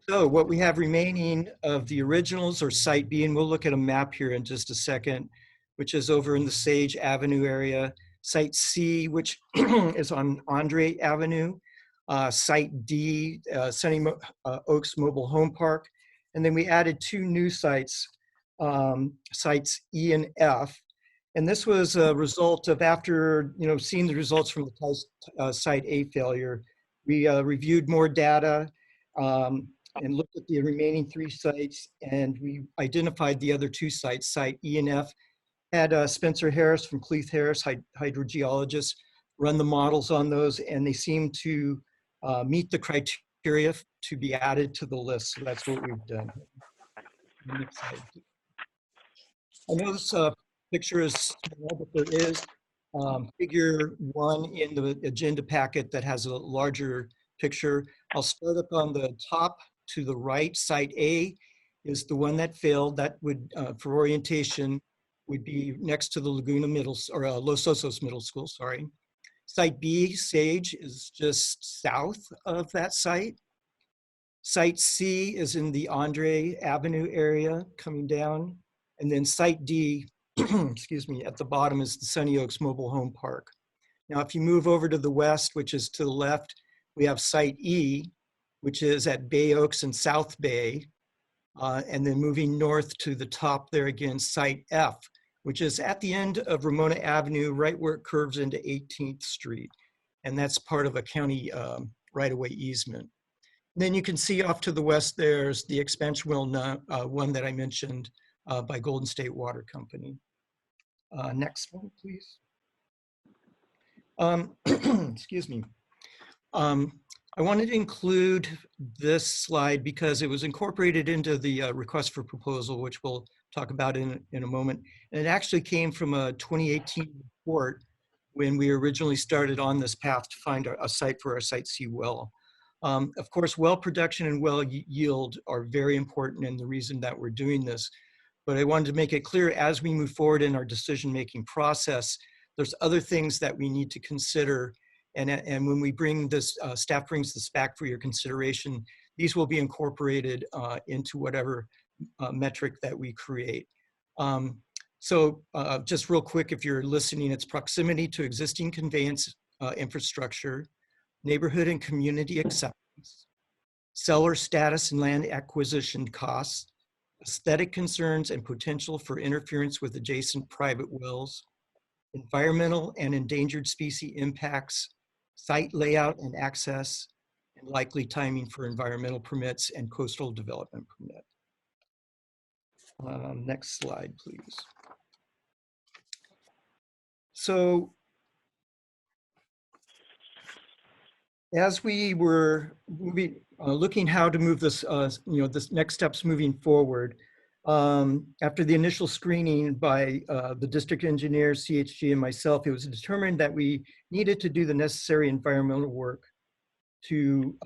Speaker 9: So what we have remaining of the originals are Site B, and we'll look at a map here in just a second, which is over in the Sage Avenue area. Site C, which is on Andre Avenue. Site D, Sunny Oaks Mobile Home Park. And then we added 2 new sites, sites E and F. And this was a result of after seeing the results from the Site A failure, we reviewed more data and looked at the remaining 3 sites, and we identified the other 2 sites, Site E and F. Had Spencer Harris from Cleith Harris, hydrogeologist, run the models on those, and they seem to meet the criteria to be added to the list. So that's what we've done. Next slide. I know this picture is small, but there is figure 1 in the agenda packet that has a larger picture. I'll start up on the top to the right. Site A is the one that failed. That would, for orientation, would be next to the Laguna Middle, or Los Osos Middle School, sorry. Site B, Sage, is just south of that site. Site C is in the Andre Avenue area coming down. And then Site D, excuse me, at the bottom is the Sunny Oaks Mobile Home Park. Now, if you move over to the west, which is to the left, we have Site E, which is at Bay Oaks and South Bay. And then moving north to the top there again, Site F, which is at the end of Ramona Avenue, right where it curves into 18th Street. And that's part of a county right-of-way easement. And then you can see off to the west, there's the expansion well one that I mentioned by Golden State Water Company. Next one, please. Excuse me. I wanted to include this slide because it was incorporated into the request for proposal, which we'll talk about in a moment. And it actually came from a 2018 report when we originally started on this path to find a site for our Site C well. Of course, well production and well yield are very important and the reason that we're doing this. But I wanted to make it clear as we move forward in our decision-making process, there's other things that we need to consider. And when we bring this, staff brings this back for your consideration, these will be incorporated into whatever metric that we create. So just real quick, if you're listening, it's proximity to existing conveyance infrastructure, neighborhood and community acceptance, seller status and land acquisition costs, aesthetic concerns and potential for interference with adjacent private wells, environmental and endangered species impacts, site layout and access, and likely timing for environmental permits and coastal development permit. Next slide, please. So as we were looking how to move this, this next steps moving forward, after the initial screening by the district engineer, CHG, and myself, it was determined that we needed to do the necessary environmental work to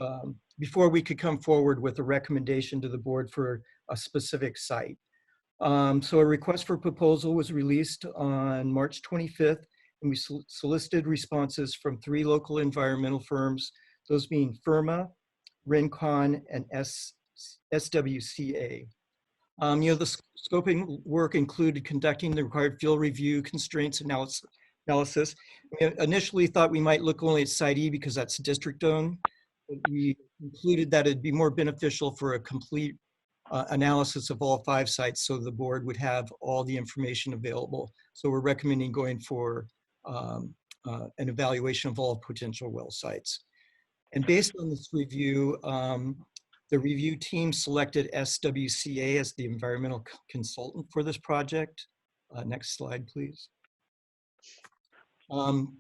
Speaker 9: before we could come forward with a recommendation to the board for a specific site. So a request for proposal was released on March 25th, and we solicited responses from 3 local environmental firms, those being FIRMA, Rincon, and SWCA. The scoping work included conducting the required field review, constraints analysis. We initially thought we might look only at Site E because that's district owned, but we concluded that it'd be more beneficial for a complete analysis of all 5 sites so the board would have all the information available. So we're recommending going for an evaluation of all potential well sites. And based on this review, the review team selected SWCA as the environmental consultant for this project. Next slide, please.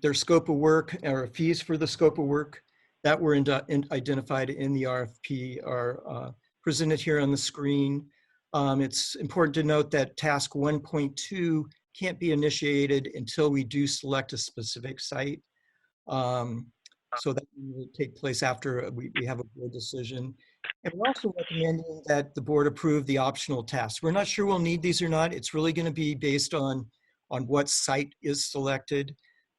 Speaker 9: Their scope of work, or fees for the scope of work that were identified in the RFP are presented here on the screen. It's important to note that task 1.2 can't be initiated until we do select a specific site. So that will take place after we have a board decision. And we're also recommending that the board approve the optional tasks. We're not sure we'll need these or not. It's really going to be based on what site is selected.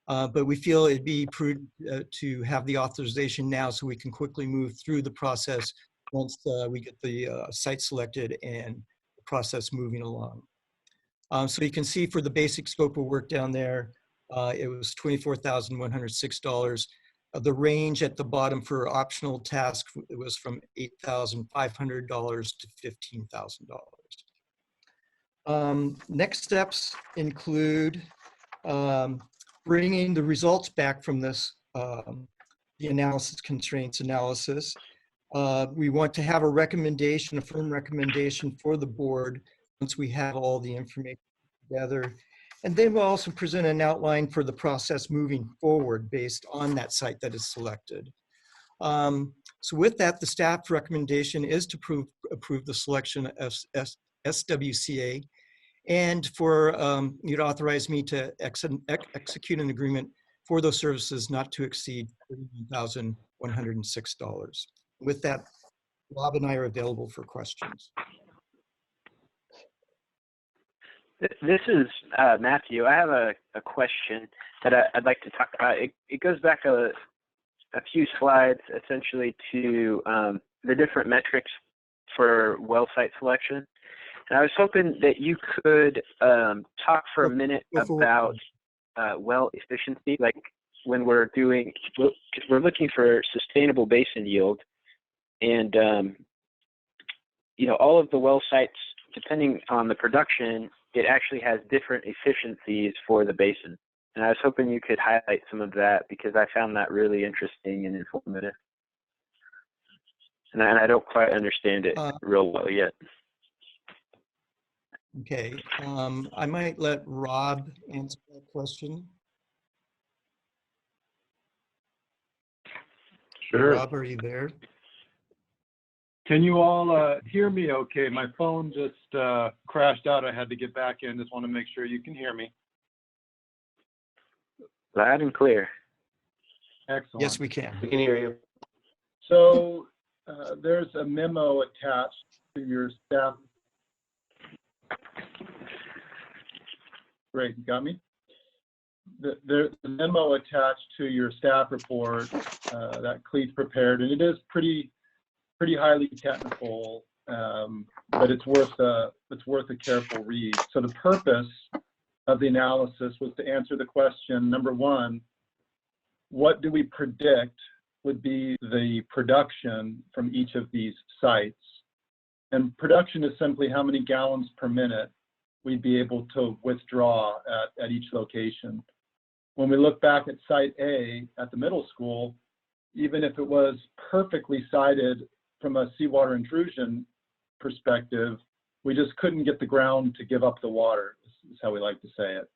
Speaker 9: But we feel it'd be prudent to have the authorization now so we can quickly move through the process once we get the site selected and the process moving along. So you can see for the basic scope of work down there, it was $24,106. The range at the bottom for optional task, it was from $8,500 to $15,000. Next steps include bringing the results back from this, the analysis constraints analysis. We want to have a recommendation, a firm recommendation for the board once we have all the information together. And then we'll also present an outline for the process moving forward based on that site that is selected. So with that, the staff recommendation is to approve the selection of SWCA and for you to authorize me to execute an agreement for those services not to exceed $31,106. With that, Rob and I are available for questions.
Speaker 7: This is Matthew. I have a question that I'd like to talk about. It goes back a few slides essentially to the different metrics for well site selection. And I was hoping that you could talk for a minute about well efficiency, like when we're looking for sustainable basin yield, and you know, all of the well sites, depending on the production, it actually has different efficiencies for the basin. And I was hoping you could highlight some of that because I found that really interesting and informative. And I don't quite understand it real well yet.
Speaker 9: Okay, I might let Rob answer that question.
Speaker 10: Sure.
Speaker 9: Rob, are you there?
Speaker 10: Can you all hear me okay? My phone just crashed out. I had to get back in. Just want to make sure you can hear me.
Speaker 7: Loud and clear.
Speaker 10: Excellent.
Speaker 9: Yes, we can.
Speaker 2: We can hear you.
Speaker 10: So there's a memo attached to your staff. Great, you got me? There's a memo attached to your staff report that Cleet prepared, and it is pretty highly technical, but it's worth a careful read. So the purpose of the analysis was to answer the question, number one, what do we predict would be the production from each of these sites? And production is simply how many gallons per minute we'd be able to withdraw at each location. When we look back at site A at the middle school, even if it was perfectly sited from a seawater intrusion perspective, we just couldn't get the ground to give up the water, is how we like to say it.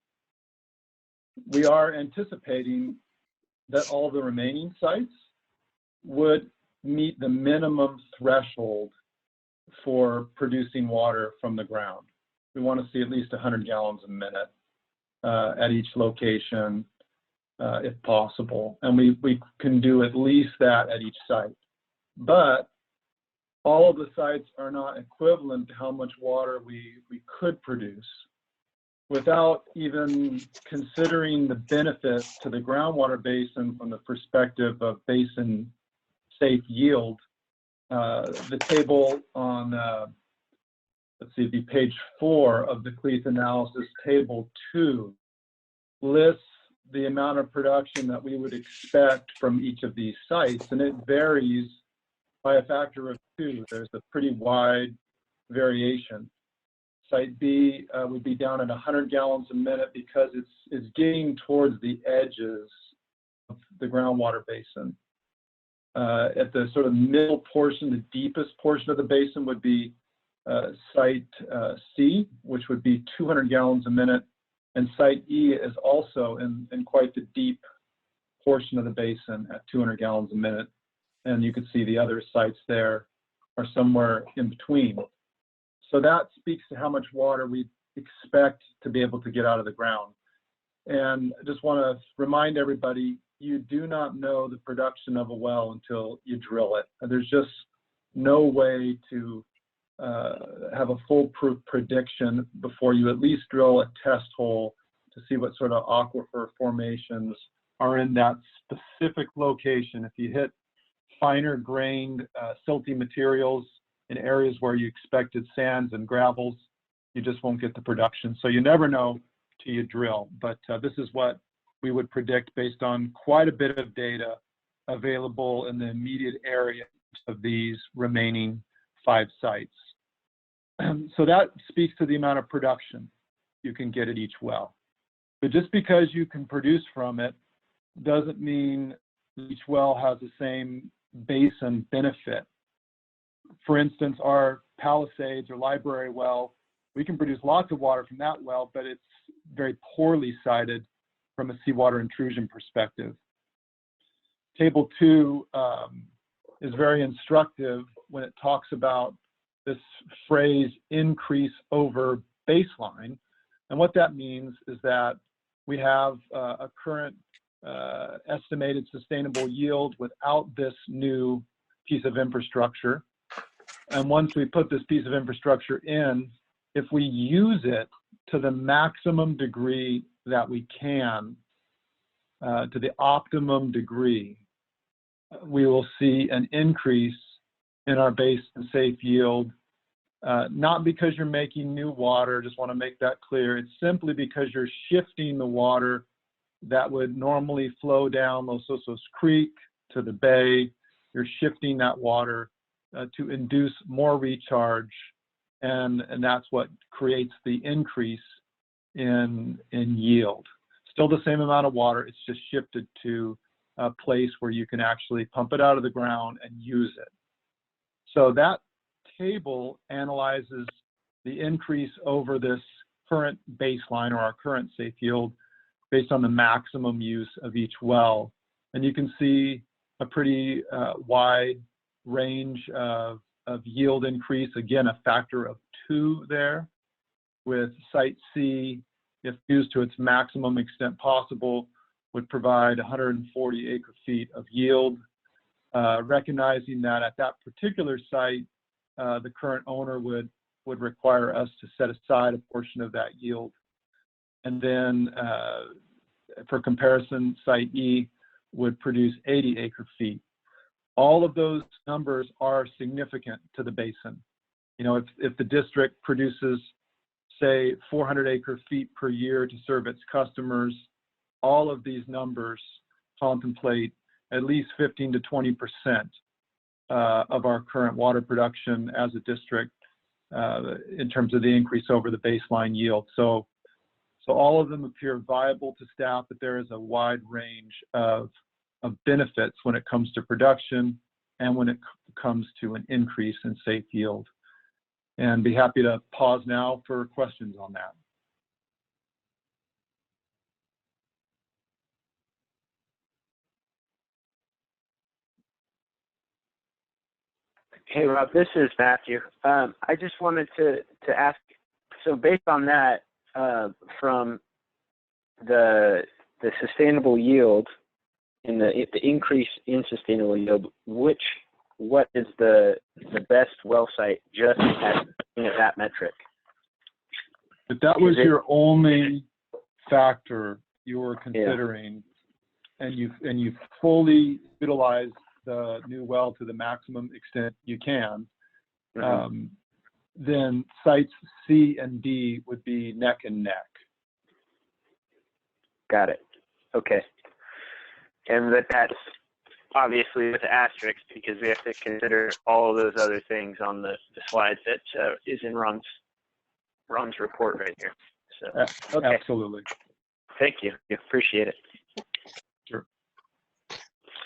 Speaker 10: We are anticipating that all the remaining sites would meet the minimum threshold for producing water from the ground. We want to see at least 100 gallons a minute at each location, if possible. And we can do at least that at each site. But all of the sites are not equivalent to how much water we could produce. Without even considering the benefit to the groundwater basin from the perspective of basin safe yield, the table on, let's see, it'd be page 4 of the Cleet analysis, table 2, lists the amount of production that we would expect from each of these sites, and it varies by a factor of 2. There's a pretty wide variation. Site B would be down at 100 gallons a minute because it's getting towards the edges of the groundwater basin. At the sort of middle portion, the deepest portion of the basin would be site C, which would be 200 gallons a minute. And site E is also in quite the deep portion of the basin at 200 gallons a minute. And you can see the other sites there are somewhere in between. So that speaks to how much water we expect to be able to get out of the ground. And I just want to remind everybody, you do not know the production of a well until you drill it. There's just no way to have a foolproof prediction before you at least drill a test hole to see what sort of aquifer formations are in that specific location. If you hit finer grained silty materials in areas where you expected sands and gravels, you just won't get the production. So you never know till you drill. But this is what we would predict based on quite a bit of data available in the immediate area of these remaining 5 sites. So that speaks to the amount of production you can get at each well. But just because you can produce from it doesn't mean each well has the same basin benefit. For instance, our Palisades or Library well, we can produce lots of water from that well, but it's very poorly sited from a seawater intrusion perspective. Table 2 is very instructive when it talks about this phrase increase over baseline. And what that means is that we have a current estimated sustainable yield without this new piece of infrastructure. And once we put this piece of infrastructure in, if we use it to the maximum degree that we can, to the optimum degree, we will see an increase in our basin safe yield, not because you're making new water, just want to make that clear. It's simply because you're shifting the water that would normally flow down Los Osos Creek to the bay. You're shifting that water to induce more recharge, and that's what creates the increase in yield. Still the same amount of water, it's just shifted to a place where you can actually pump it out of the ground and use it. So that table analyzes the increase over this current baseline or our current safe yield based on the maximum use of each well. And you can see a pretty wide range of yield increase, again, a factor of 2 there, with Site C, if used to its maximum extent possible, would provide 140 acre-feet of yield, recognizing that at that particular site, the current owner would require us to set aside a portion of that yield. And then for comparison, Site E would produce 80 acre-feet. All of those numbers are significant to the basin. You know, if the district produces, say, 400 acre-feet per year to serve its customers, all of these numbers contemplate at least 15 to 20% of our current water production as a district in terms of the increase over the baseline yield. So all of them appear viable to staff, but there is a wide range of benefits when it comes to production and when it comes to an increase in safe yield. And be happy to pause now for questions on that.
Speaker 7: Hey, Rob, this is Matthew. I just wanted to ask, so based on that, from the sustainable yield and the increase in sustainable yield, what is the best well site just at that metric?
Speaker 10: If that was your only factor you were considering, and you fully utilize the new well to the maximum extent you can, then sites C and D would be neck and neck.
Speaker 7: Got it. Okay. And that's obviously with asterisks because we have to consider all of those other things on the slides that is in Ron's report right here. So, okay.
Speaker 10: Absolutely.
Speaker 7: Thank you. Appreciate it.
Speaker 10: Sure.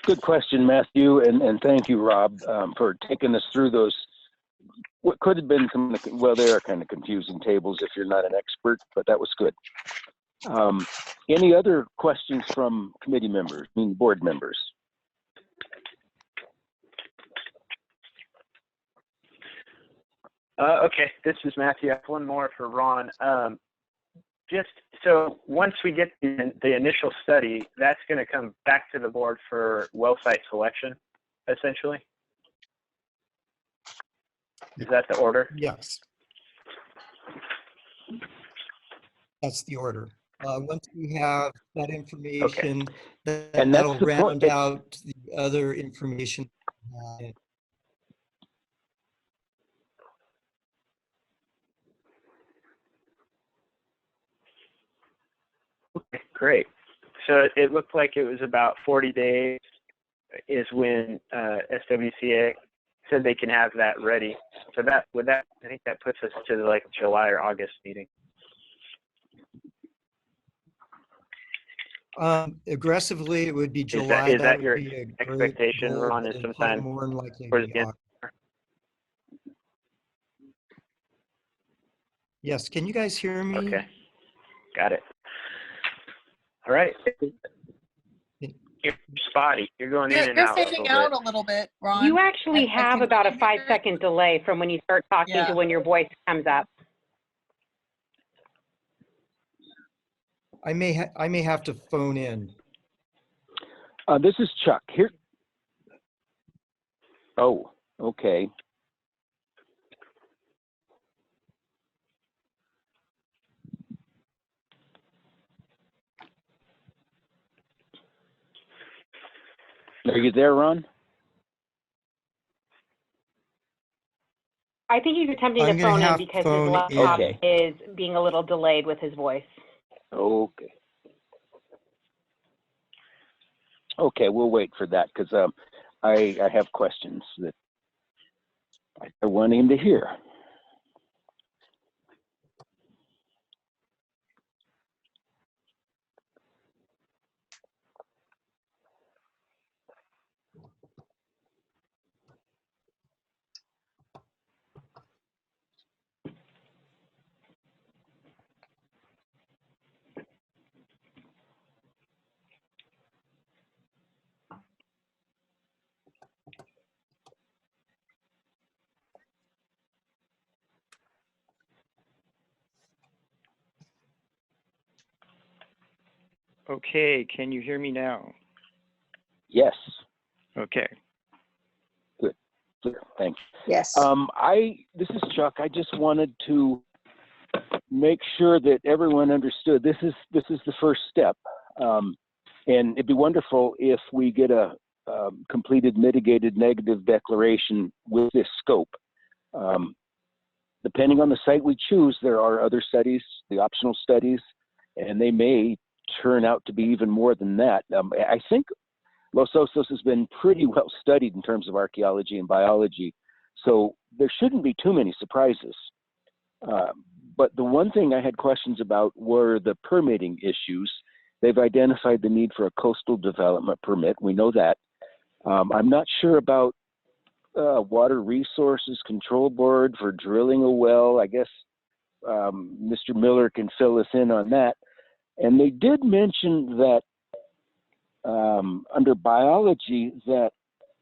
Speaker 4: Good question, Matthew, and thank you, Rob, for taking us through those. What could have been some, well, they are kind of confusing tables if you're not an expert, but that was good. Any other questions from committee members, I mean board members?
Speaker 7: Okay, this is Matthew. I have one more for Ron. Just so once we get the initial study, that's going to come back to the board for well site selection, essentially. Is that the order?
Speaker 9: Yes. That's the order. Once we have that information,
Speaker 4: And that's
Speaker 9: that'll
Speaker 4: the point.
Speaker 9: round out the other information.
Speaker 7: Okay, great. So it looked like it was about 40 days is when SWCA said they can have that ready. So I think that puts us to the like July or August meeting.
Speaker 9: Aggressively, it would be July.
Speaker 7: Is that
Speaker 9: would
Speaker 7: your
Speaker 9: be a great
Speaker 7: expectation,
Speaker 9: goal,
Speaker 7: Ron,
Speaker 9: but
Speaker 7: is
Speaker 9: it'll
Speaker 7: sometime
Speaker 9: more than likely
Speaker 7: towards
Speaker 9: be
Speaker 7: the end?
Speaker 9: August. Yes, can you guys hear me?
Speaker 7: Okay, got it. All right. You're spotty. You're going in and
Speaker 5: You're
Speaker 7: out a
Speaker 5: fading
Speaker 7: little
Speaker 5: out
Speaker 7: bit.
Speaker 5: a little bit, Ron.
Speaker 3: You actually
Speaker 5: I
Speaker 3: have
Speaker 5: can
Speaker 3: about a
Speaker 5: hear
Speaker 3: 5-second delay from when you start talking
Speaker 5: Yeah.
Speaker 3: to when your voice comes up.
Speaker 9: I may have to phone in.
Speaker 4: This is Chuck here. Oh, okay. Are you there, Ron?
Speaker 3: I think he's attempting
Speaker 9: I'm
Speaker 3: to
Speaker 9: gonna
Speaker 3: phone in
Speaker 9: have
Speaker 3: because his
Speaker 9: phone
Speaker 3: laptop
Speaker 4: in.
Speaker 3: is being a little delayed with his voice.
Speaker 4: Okay. Okay, we'll wait for that because I have questions that I want him to hear.
Speaker 11: Okay, can you hear me now?
Speaker 4: Yes.
Speaker 11: Okay.
Speaker 4: Good. Thanks.
Speaker 6: Yes.
Speaker 4: This is Chuck. I just wanted to make sure that everyone understood this is the first step, and it'd be wonderful if we get a completed mitigated negative declaration with this scope. Depending on the site we choose, there are other studies, the optional studies, and they may turn out to be even more than that. I think Los Osos has been pretty well studied in terms of archaeology and biology, so there shouldn't be too many surprises. But the one thing I had questions about were the permitting issues. They've identified the need for a coastal development permit. We know that. I'm not sure about Water Resources Control Board for drilling a well. I guess Mr. Miller can fill us in on that. And they did mention that under biology that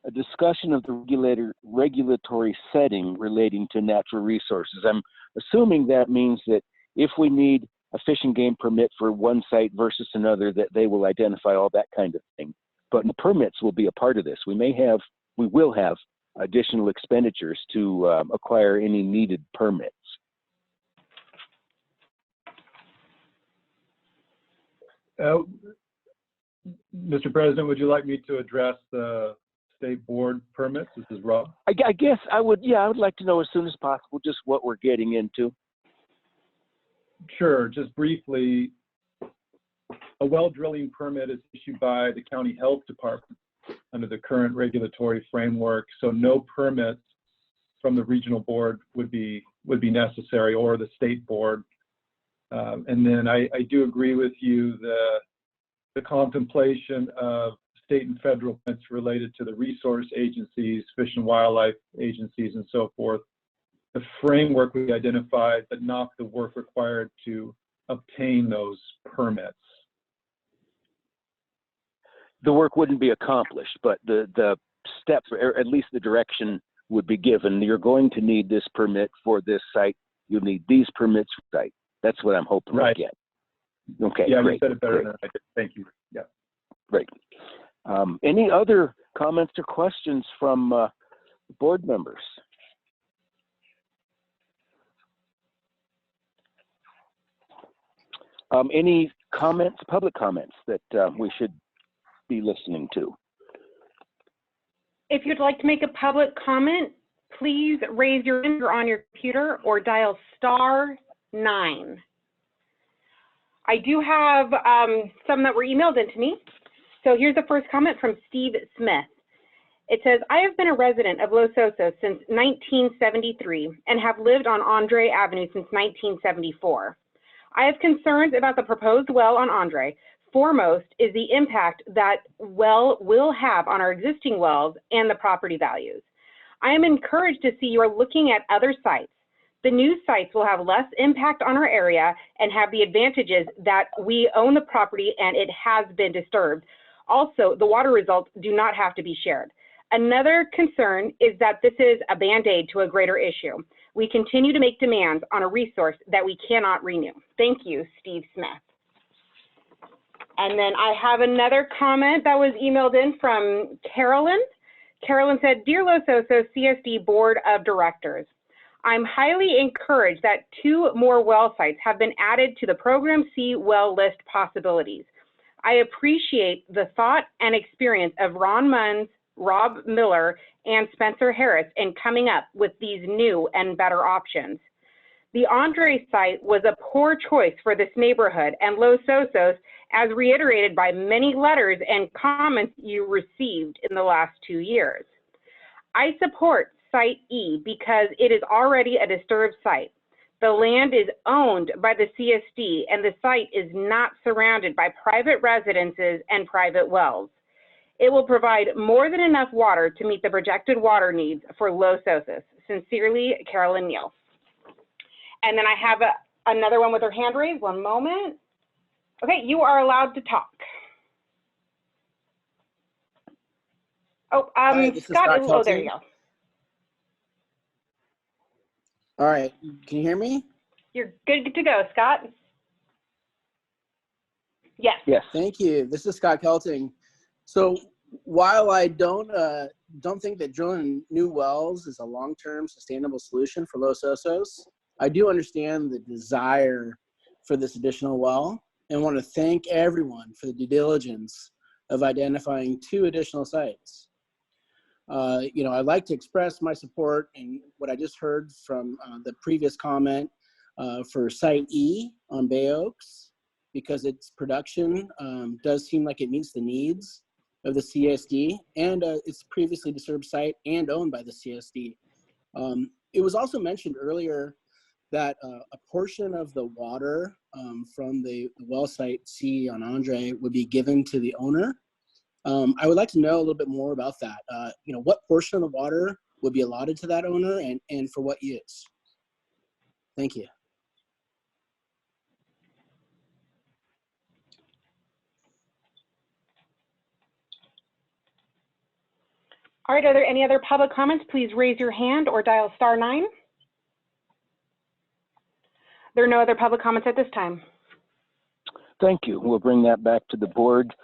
Speaker 4: a discussion of the regulatory setting relating to natural resources. I'm assuming that means that if we need a fish and game permit for one site versus another, that they will identify all that kind of thing. But the permits will be a part of this. We will have additional expenditures to acquire any needed permits.
Speaker 10: Mr. President, would you like me to address the state board permits? This is Rob.
Speaker 4: I guess I would. Yeah, I would like to know as soon as possible just what we're getting into.
Speaker 10: Sure. Just briefly, a well drilling permit is issued by the county health department under the current regulatory framework. So no permits from the regional board would be necessary, or the state board. And then I do agree with you, the contemplation of state and federal permits related to the resource agencies, fish and wildlife agencies, and so forth. The framework we identified, but not the work required to obtain those permits.
Speaker 4: The work wouldn't be accomplished, but the steps, or at least the direction, would be given. You're going to need this permit for this site. You need these permits for site. That's what I'm hoping to get. Okay,
Speaker 10: Yeah,
Speaker 4: great.
Speaker 10: you said it better
Speaker 4: Great.
Speaker 10: than I did. Thank you. Yeah.
Speaker 4: Great. Any other comments or questions from board members? Any comments, public comments that we should be listening to?
Speaker 3: If you'd like to make a public comment, please raise your hand on your computer or dial *9. I do have some that were emailed in to me. So here's the first comment from Steve Smith. It says, I have been a resident of Los Osos since 1973 and have lived on Andre Avenue since 1974. I have concerns about the proposed well on Andre. Foremost is the impact that well will have on our existing wells and the property values. I am encouraged to see you are looking at other sites. The new sites will have less impact on our area and have the advantages that we own the property and it has been disturbed. Also, the water results do not have to be shared. Another concern is that this is a Band-Aid to a greater issue. We continue to make demands on a resource that we cannot renew. Thank you, Steve Smith. And then I have another comment that was emailed in from Carolyn. Carolyn said, Dear Los Osos CSD Board of Directors, I'm highly encouraged that 2 more well sites have been added to the Program C well list possibilities. I appreciate the thought and experience of Ron Munns, Rob Miller, and Spencer Harris in coming up with these new and better options. The Andre site was a poor choice for this neighborhood and Los Osos, as reiterated by many letters and comments you received in the last 2 years. I support Site E because it is already a disturbed site. The land is owned by the CSD and the site is not surrounded by private residences and private wells. It will provide more than enough water to meet the projected water needs for Los Osos. Sincerely, Carolyn Neal. And then I have another one with her hand raised. One moment. Okay, you are allowed to talk. Oh,
Speaker 12: Hi,
Speaker 3: Scott, oh, there
Speaker 12: Kelton.
Speaker 3: you go.
Speaker 12: All right, can you hear me?
Speaker 3: You're good to go, Scott. Yes.
Speaker 4: Yes.
Speaker 12: Thank you. This is Scott Kelting. So while I don't think that drilling new wells is a long-term sustainable solution for Los Osos, I do understand the desire for this additional well and want to thank everyone for the due diligence of identifying 2 additional sites. I'd like to express my support and what I just heard from the previous comment for Site E on Bay Oaks, because its production does seem like it meets the needs of the CSD, and it's previously disturbed site and owned by the CSD. It was also mentioned earlier that a portion of the water from the well site C on Andre would be given to the owner. I would like to know a little bit more about that. What portion of the water would be allotted to that owner and for what use? Thank you.
Speaker 3: All right, are there any other public comments? Please raise your hand or dial *9. There are no other public comments at this time.
Speaker 4: Thank you. We'll bring that back to the board.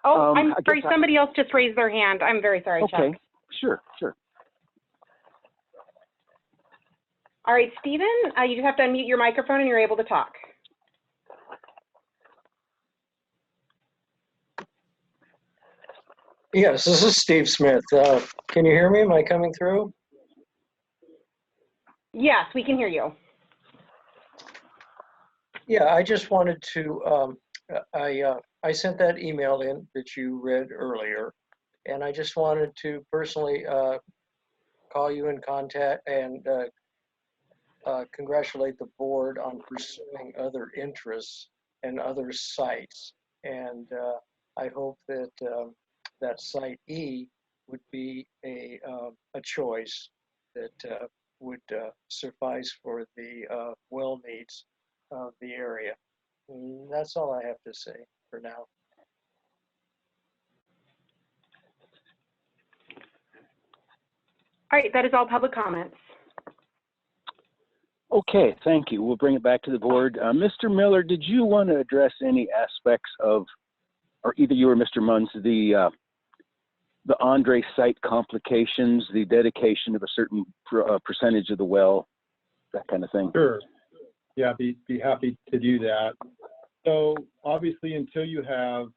Speaker 3: Oh, I'm sorry, somebody else just raised their hand. I'm very sorry, Chuck.
Speaker 4: Okay, sure.
Speaker 3: All right, Stephen, you just have to unmute your microphone and you're able to talk.
Speaker 13: Yes, this is Steve Smith. Can you hear me? Am I coming through?
Speaker 3: Yes, we can hear you.
Speaker 13: Yeah, I just wanted to, I sent that email in that you read earlier, and I just wanted to personally call you in contact and congratulate the board on pursuing other interests and other sites. And I hope that that Site E would be a choice that would suffice for the well needs of the area. And that's all I have to say for now.
Speaker 3: All right, that is all public comments.
Speaker 4: Okay, thank you. We'll bring it back to the board. Mr. Miller, did you want to address any aspects of, or either you or Mr. Munns, the Andre site complications, the dedication of a certain percentage of the well, that kind of thing?
Speaker 10: Sure. Yeah, be happy to do that. So obviously, until you have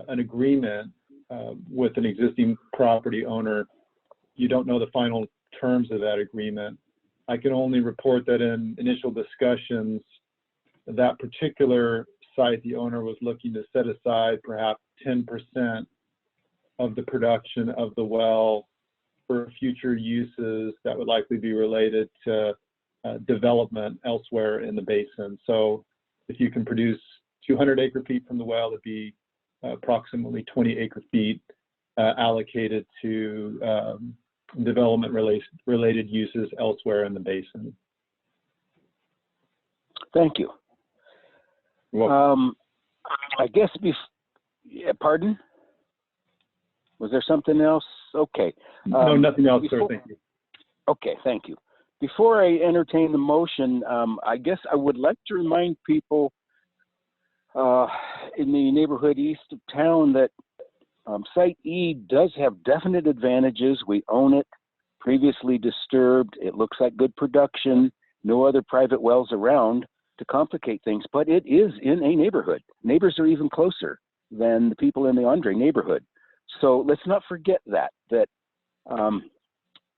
Speaker 10: an agreement with an existing property owner, you don't know the final terms of that agreement. I can only report that in initial discussions, that particular site, the owner was looking to set aside perhaps 10% of the production of the well for future uses that would likely be related to development elsewhere in the basin. So if you can produce 200 acre feet from the well, it'd be approximately 20 acre feet allocated to development related uses elsewhere in the basin.
Speaker 4: Thank you. I guess, yeah, pardon? Was there something else? Okay.
Speaker 10: No, nothing else, sir. Thank you.
Speaker 4: Okay, thank you. Before I entertain the motion, I guess I would like to remind people in the neighborhood east of town that Site E does have definite advantages. We own it, previously disturbed. It looks like good production, no other private wells around to complicate things, but it is in a neighborhood. Neighbors are even closer than the people in the Andre neighborhood. So let's not forget that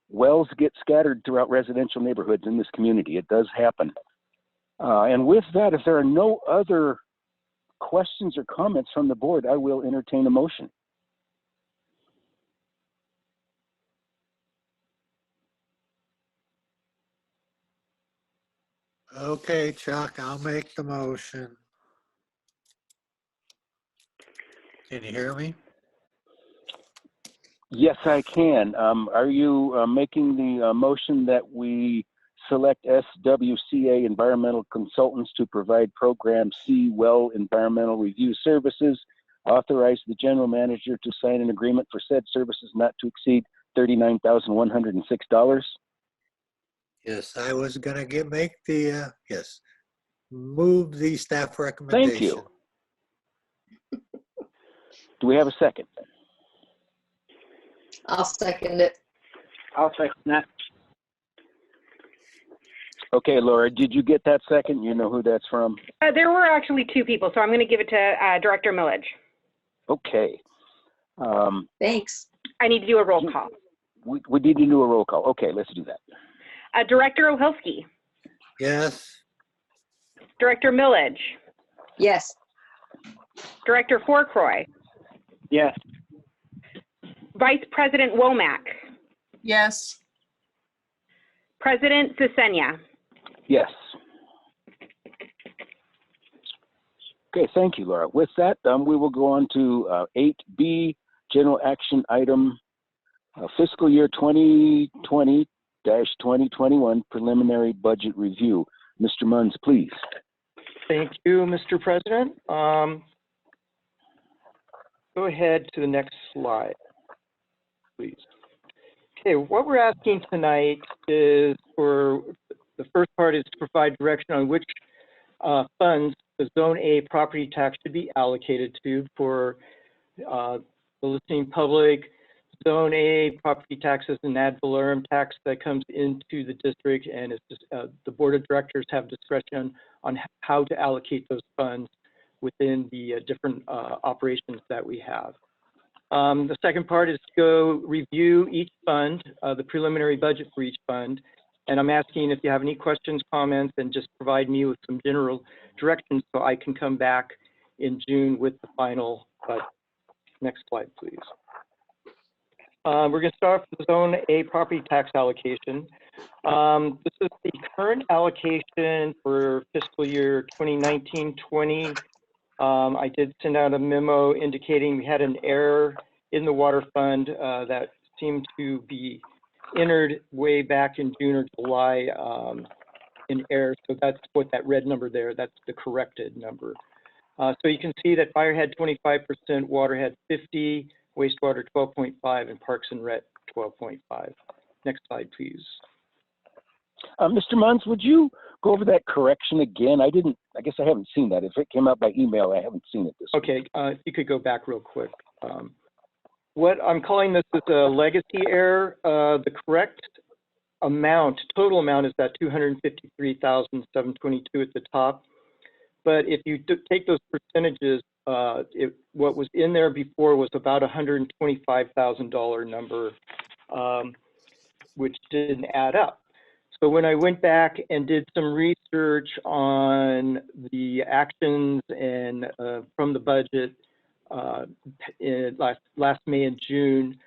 Speaker 4: wells get scattered throughout residential neighborhoods in this community. It does happen. And with that, if there are no other questions or comments from the board, I will entertain a motion.
Speaker 1: Okay, Chuck, I'll make the motion. Can you hear me?
Speaker 4: Yes, I can. Are you making the motion that we select SWCA Environmental Consultants to provide Program C Well Environmental Review Services, authorize the general manager to sign an agreement for said services not to exceed $39,106?
Speaker 1: Yes, I was gonna make the, yes, move the staff recommendation.
Speaker 4: Thank you. Do we have a second?
Speaker 6: I'll second it.
Speaker 12: I'll second that.
Speaker 4: Okay, Laura, did you get that second? You know who that's from?
Speaker 3: There were actually two people, so I'm going to give it to Director Millage.
Speaker 4: Okay.
Speaker 6: Thanks.
Speaker 3: I need to do a roll call.
Speaker 4: We need to do a roll call. Okay, let's do that.
Speaker 3: Director Ohilski.
Speaker 1: Yes.
Speaker 3: Director Millage.
Speaker 6: Yes.
Speaker 3: Director Fourcroy.
Speaker 12: Yes.
Speaker 3: Vice President Womack.
Speaker 5: Yes.
Speaker 3: President Cesenia.
Speaker 4: Yes. Okay, thank you, Laura. With that, we will go on to 8B, general action item, fiscal year 2020-2021 preliminary budget review. Mr. Munns, please.
Speaker 11: Thank you, Mr. President. Go ahead to the next slide, please. Okay, what we're asking tonight is for the first part is to provide direction on which funds the Zone A property tax should be allocated to for the listening public. Zone A property tax is an ad valorem tax that comes into the district, and it's just, the board of directors have discretion on how to allocate those funds within the different operations that we have. The second part is to go review each fund, the preliminary budget for each fund. And I'm asking if you have any questions, comments, and just provide me with some general directions so I can come back in June with the final budget. Next slide, please. We're going to start with the Zone A property tax allocation. This is the current allocation for fiscal year 2019-20. I did send out a memo indicating we had an error in the water fund that seemed to be entered way back in June or July in error. So that's what that red number there, that's the corrected number. So you can see that fire had 25%, water had 50, wastewater 12.5, and parks and rec 12.5. Next slide, please.
Speaker 4: Mr. Munns, would you go over that correction again? I guess I haven't seen that. If it came out by email, I haven't seen it this week.
Speaker 11: Okay, you could go back real quick. What I'm calling this is a legacy error. The correct amount, total amount, is that $253,722 at the top. But if you take those percentages, what was in there before was about $125,000 number, which didn't add up. So when I went back and did some research on the actions and from the budget in last May and June,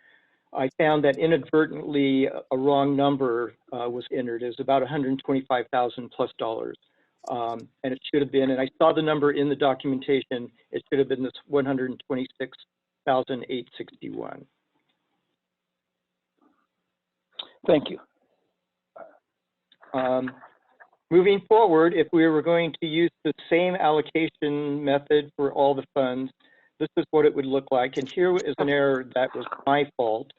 Speaker 11: I found that inadvertently a wrong number was entered. It was about $125,000 plus dollars. And it should have been, and I saw the number in the documentation, it should have been this $126,861.
Speaker 4: Thank you.
Speaker 11: Moving forward, if we were going to use the same allocation method for all the funds, this is what it would look like. And here is an error that was my fault.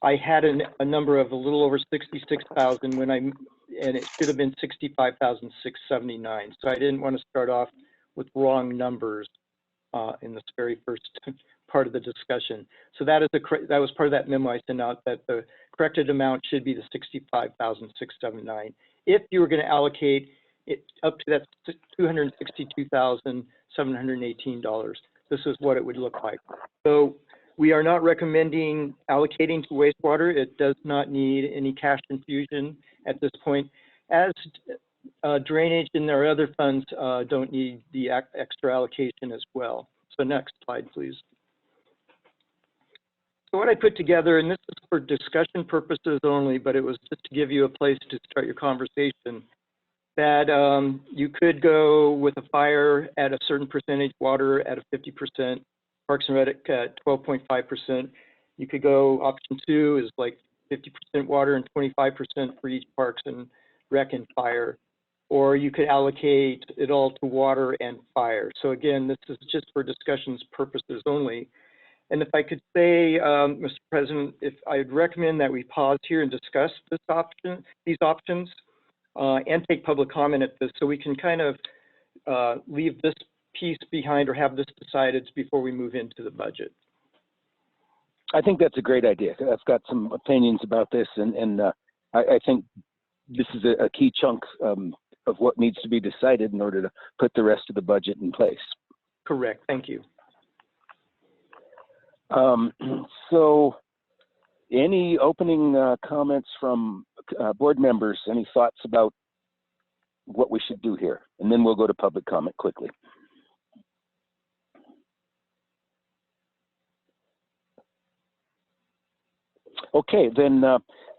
Speaker 11: I had a number of a little over 66,000 and it should have been 65,679. So I didn't want to start off with wrong numbers in this very first part of the discussion. So that was part of that memo I sent out, that the corrected amount should be the 65,679. If you were going to allocate it up to that $262,718, this is what it would look like. So we are not recommending allocating to wastewater. It does not need any cash infusion at this point, as drainage and our other funds don't need the extra allocation as well. So next slide, please. So what I put together, and this is for discussion purposes only, but it was just to give you a place to start your conversation, that you could go with a fire at a certain percentage, water at a 50%, Parks and Rec at 12.5%. You could go, option 2 is like 50% water and 25% for each Parks and Rec and fire. Or you could allocate it all to water and fire. So again, this is just for discussions purposes only. And if I could say, Mr. President, if I'd recommend that we pause here and discuss these options, and take public comment at this, so we can kind of leave this piece behind or have this decided before we move into the budget.
Speaker 4: I think that's a great idea. I've got some opinions about this, and I think this is a key chunk of what needs to be decided in order to put the rest of the budget in place.
Speaker 11: Correct. Thank you.
Speaker 4: So any opening comments from board members? Any thoughts about what we should do here? And then we'll go to public comment quickly. Okay, then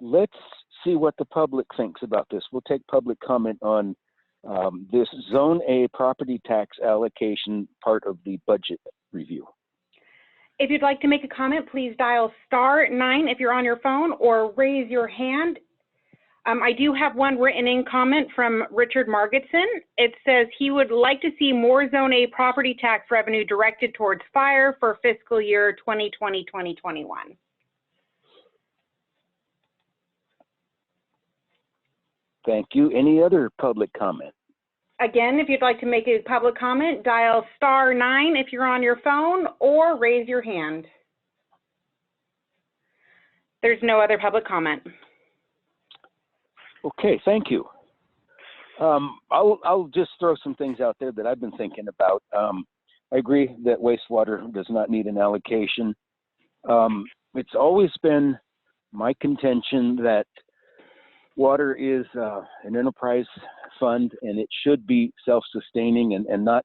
Speaker 4: let's see what the public thinks about this. We'll take public comment on this Zone A property tax allocation part of the budget review.
Speaker 3: If you'd like to make a comment, please dial *9 if you're on your phone, or raise your hand. I do have one written in comment from Richard Margetson. It says he would like to see more Zone A property tax revenue directed towards fire for fiscal year 2020-2021.
Speaker 4: Thank you. Any other public comment?
Speaker 3: Again, if you'd like to make a public comment, dial *9 if you're on your phone, or raise your hand. There's no other public comment.
Speaker 4: Okay, thank you. I'll just throw some things out there that I've been thinking about. I agree that wastewater does not need an allocation. It's always been my contention that water is an enterprise fund, and it should be self-sustaining and not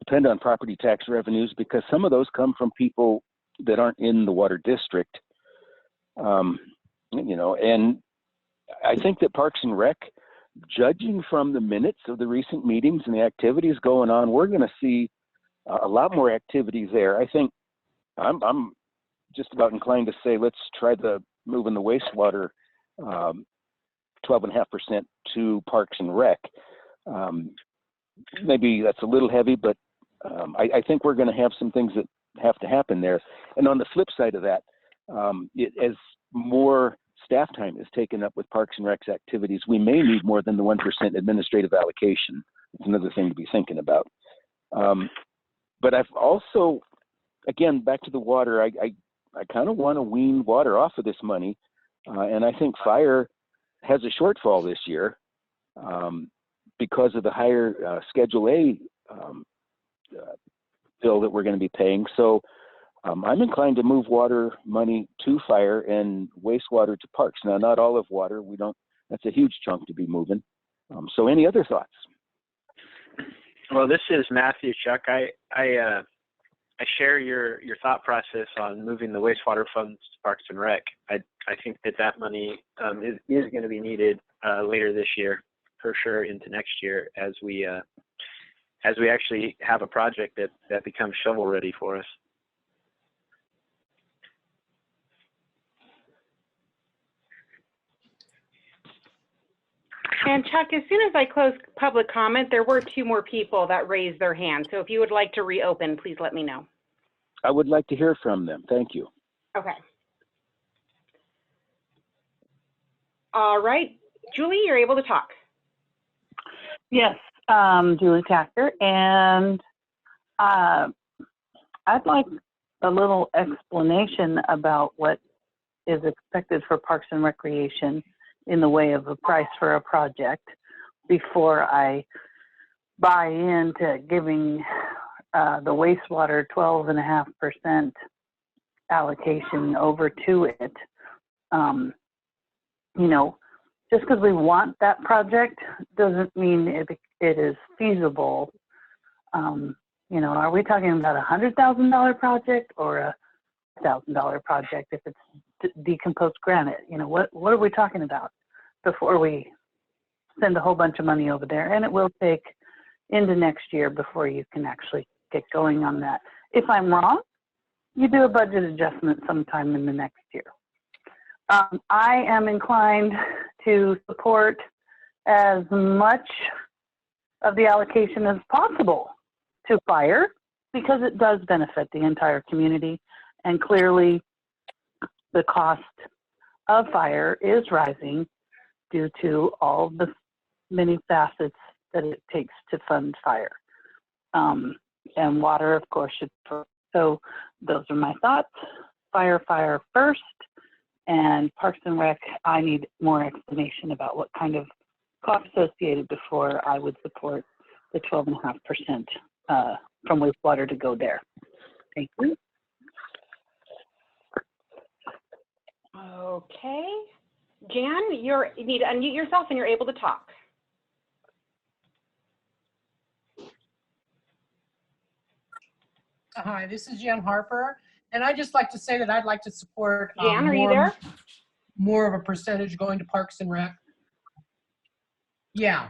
Speaker 4: depend on property tax revenues, because some of those come from people that aren't in the water district. You know, and I think that Parks and Rec, judging from the minutes of the recent meetings and the activities going on, we're going to see a lot more activities there. I think I'm just about inclined to say let's try moving the wastewater 12.5% to Parks and Rec. Maybe that's a little heavy, but I think we're going to have some things that have to happen there. And on the flip side of that, as more staff time is taken up with Parks and Recs activities, we may need more than the 1% administrative allocation. It's another thing to be thinking about. But I've also, again, back to the water, I kind of want to wean water off of this money. And I think fire has a shortfall this year because of the higher Schedule A bill that we're going to be paying. So I'm inclined to move water money to fire and wastewater to parks. Now, not all of water. That's a huge chunk to be moving. So any other thoughts?
Speaker 7: Well, this is Matthew, Chuck. I share your thought process on moving the wastewater funds to Parks and Rec. I think that money is going to be needed later this year, for sure, into next year as we actually have a project that becomes shovel ready for us.
Speaker 3: And Chuck, as soon as I close public comment, there were 2 more people that raised their hands. So if you would like to reopen, please let me know.
Speaker 4: I would like to hear from them. Thank you.
Speaker 3: Okay. All right. Julie, you're able to talk.
Speaker 8: Yes, Julie Tacker, and I'd like a little explanation about what is expected for Parks and Recreation in the way of a price for a project before I buy into giving the wastewater 12.5% allocation over to it. You know, just because we want that project doesn't mean it is feasible. You know, are we talking about $100,000 project or a $1,000 project if it's decomposed granite? You know, what are we talking about before we send a whole bunch of money over there? And it will take into next year before you can actually get going on that. If I'm wrong, you do a budget adjustment sometime in the next year. I am inclined to support as much of the allocation as possible to fire because it does benefit the entire community, and clearly the cost of fire is rising due to all the many facets that it takes to fund fire. And water, of course, should. So those are my thoughts. Fire first, and Parks and Rec, I need more explanation about what kind of cost associated before I would support the 12.5% from wastewater to go there. Thank you.
Speaker 3: Okay. Jan, you need to unmute yourself and you're able to talk.
Speaker 14: Hi, this is Jan Harper, and I'd just like to say that I'd like to support
Speaker 3: Jan, are you there?
Speaker 14: More of a percentage going to Parks and Rec. Yeah.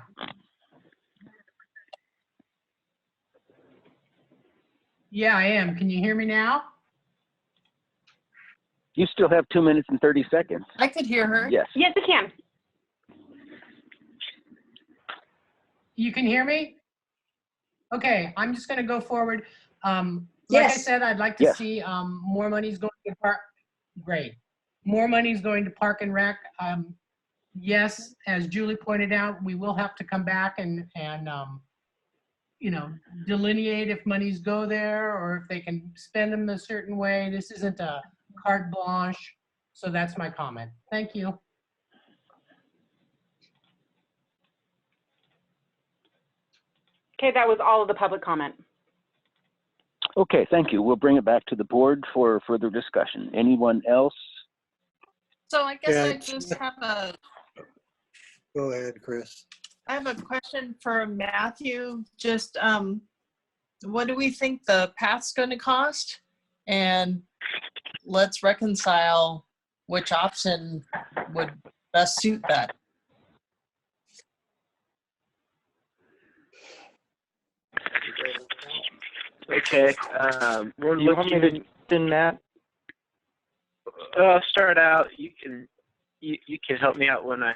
Speaker 14: Yeah, I am. Can you hear me now?
Speaker 4: You still have 2 minutes and 30 seconds.
Speaker 5: I could hear her.
Speaker 4: Yes.
Speaker 3: Yes, I can.
Speaker 14: You can hear me? Okay, I'm just going to go forward. Like I said, I'd like to see more money's going to park. Great. More money's going to Park and Rec. Yes, as Julie pointed out, we will have to come back and you know, delineate if monies go there or if they can spend them a certain way. This isn't a carte blanche. So that's my comment. Thank you.
Speaker 3: Okay, that was all of the public comment.
Speaker 4: Okay, thank you. We'll bring it back to the board for further discussion. Anyone else?
Speaker 5: So I guess
Speaker 1: Yeah,
Speaker 5: I just have a
Speaker 1: Go ahead, Chris.
Speaker 5: I have a question for Matthew. Just what do we think the path's going to cost? And let's reconcile which option would best suit that.
Speaker 7: Okay.
Speaker 11: We're looking in that.
Speaker 7: I'll start out. You can help me out when I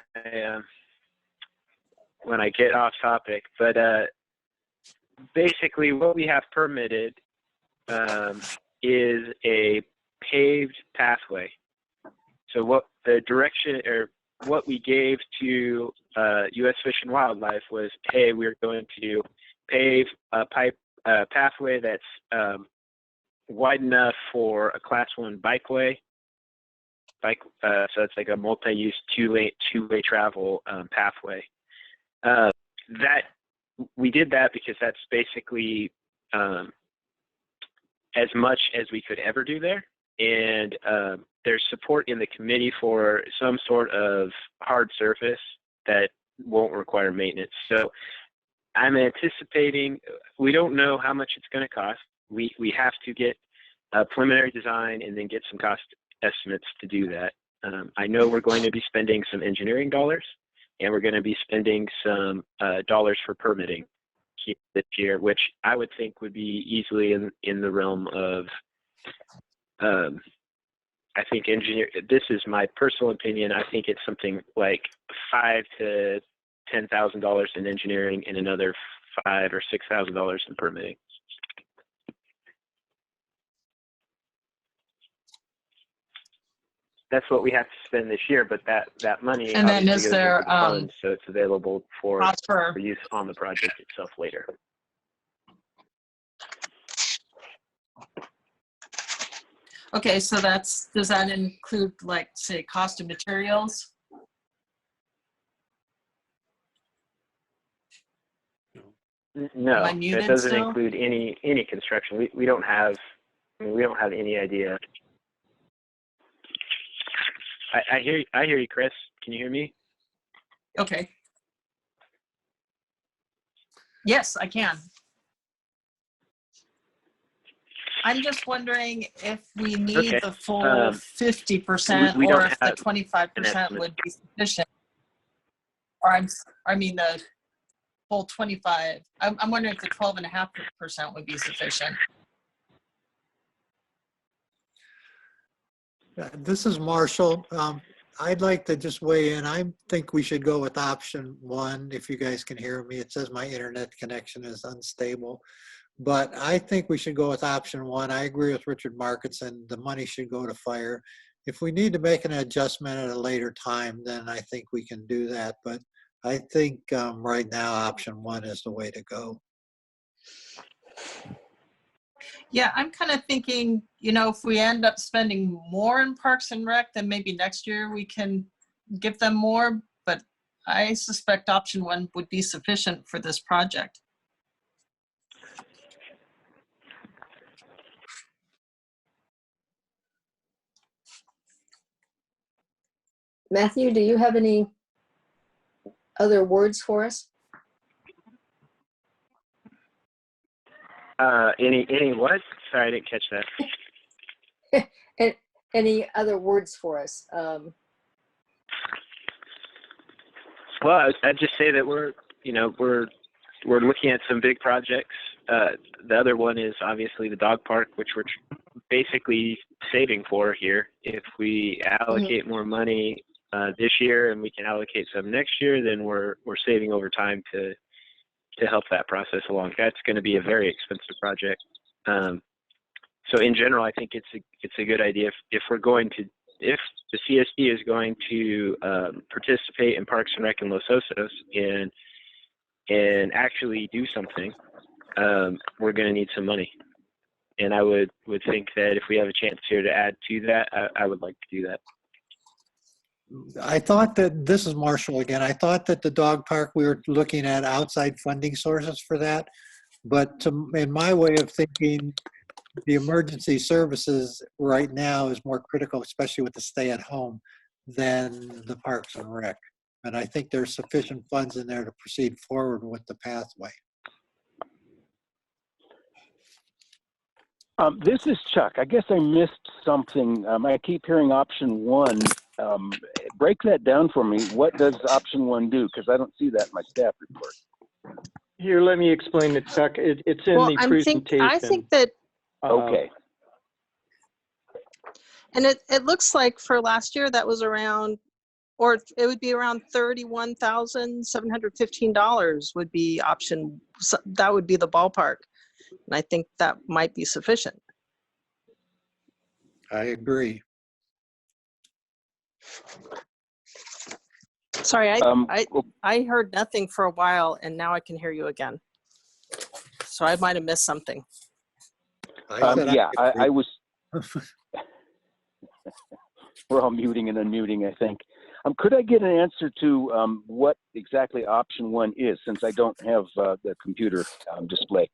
Speaker 7: get off topic. But basically, what we have permitted is a paved pathway. So what the direction or what we gave to U.S. Fish and Wildlife was, hey, we're going to pave a pathway that's wide enough for a Class 1 bikeway. So it's like a multi-use two-way travel pathway. That we did that because that's basically as much as we could ever do there. And there's support in the committee for some sort of hard surface that won't require maintenance. So I'm anticipating, we don't know how much it's going to cost. We have to get a preliminary design and then get some cost estimates to do that. I know we're going to be spending some engineering dollars, and we're going to be spending some dollars for permitting this year, which I would think would be easily in the realm of, I think this is my personal opinion, I think it's something like $5,000 to $10,000 in engineering and another $5,000 or $6,000 in permitting. That's what we have to spend this year, but that money
Speaker 5: And then
Speaker 7: obviously
Speaker 5: is
Speaker 7: goes
Speaker 5: there
Speaker 7: into the fund, so it's available for use on the project itself later.
Speaker 5: Okay, so does that include, like, say, cost of materials?
Speaker 7: No,
Speaker 5: Am I muted
Speaker 7: it doesn't
Speaker 5: still?
Speaker 7: include any construction. We don't have any idea. I hear you, Chris. Can you hear me?
Speaker 5: Okay. Yes, I can. I'm just wondering if we need the full 50%
Speaker 7: we
Speaker 5: or
Speaker 7: don't
Speaker 5: if the
Speaker 7: have
Speaker 5: 25% would be sufficient. Or I mean the full 25. I'm wondering if the 12.5% would be sufficient.
Speaker 1: This is Marshall. I'd like to just weigh in. I think we should go with option 1. If you guys can hear me, it says my internet connection is unstable. But I think we should go with option 1. I agree with Richard Markinson. The money should go to fire. If we need to make an adjustment at a later time, then I think we can do that. But I think right now, option 1 is the way to go.
Speaker 5: Yeah, I'm kind of thinking, if we end up spending more in Parks and Rec, then maybe next year we can give them more. But I suspect option 1 would be sufficient for this project.
Speaker 6: Matthew, do you have any other words for us?
Speaker 7: Any what? Sorry, I didn't catch that.
Speaker 6: Any other words for us?
Speaker 7: Well, I'd just say that we're looking at some big projects. The other one is obviously the dog park, which we're basically saving for here. If we allocate more money this year and we can allocate some next year, then we're saving over time to help that process along. That's going to be a very expensive project. So in general, I think it's a good idea if the CSD is going to participate in Parks and Rec in Los Osos and actually do something, we're going to need some money. And I would think that if we have a chance here to add to that, I would like to do that.
Speaker 1: I thought that, this is Marshall again, I thought that the dog park, we were looking at outside funding sources for that. But in my way of thinking, the emergency services right now is more critical, especially with the stay at home, than the Parks and Rec. And I think there's sufficient funds in there to proceed forward with the pathway.
Speaker 4: This is Chuck. I guess I missed something. I keep hearing option 1. Break that down for me. What does option 1 do? Because I don't see that in my staff report.
Speaker 11: Here, let me explain it, Chuck. It's in the presentation.
Speaker 15: I think that.
Speaker 4: Okay.
Speaker 15: And it looks like for last year that was around, or it would be around $31,715 would be option. That would be the ballpark. And I think that might be sufficient.
Speaker 1: I agree.
Speaker 15: Sorry, I heard nothing for a while, and now I can hear you again. So I might have missed something.
Speaker 4: I was. We're all muting and unmuting, I think. Could I get an answer to what exactly option 1 is, since I don't have the computer display?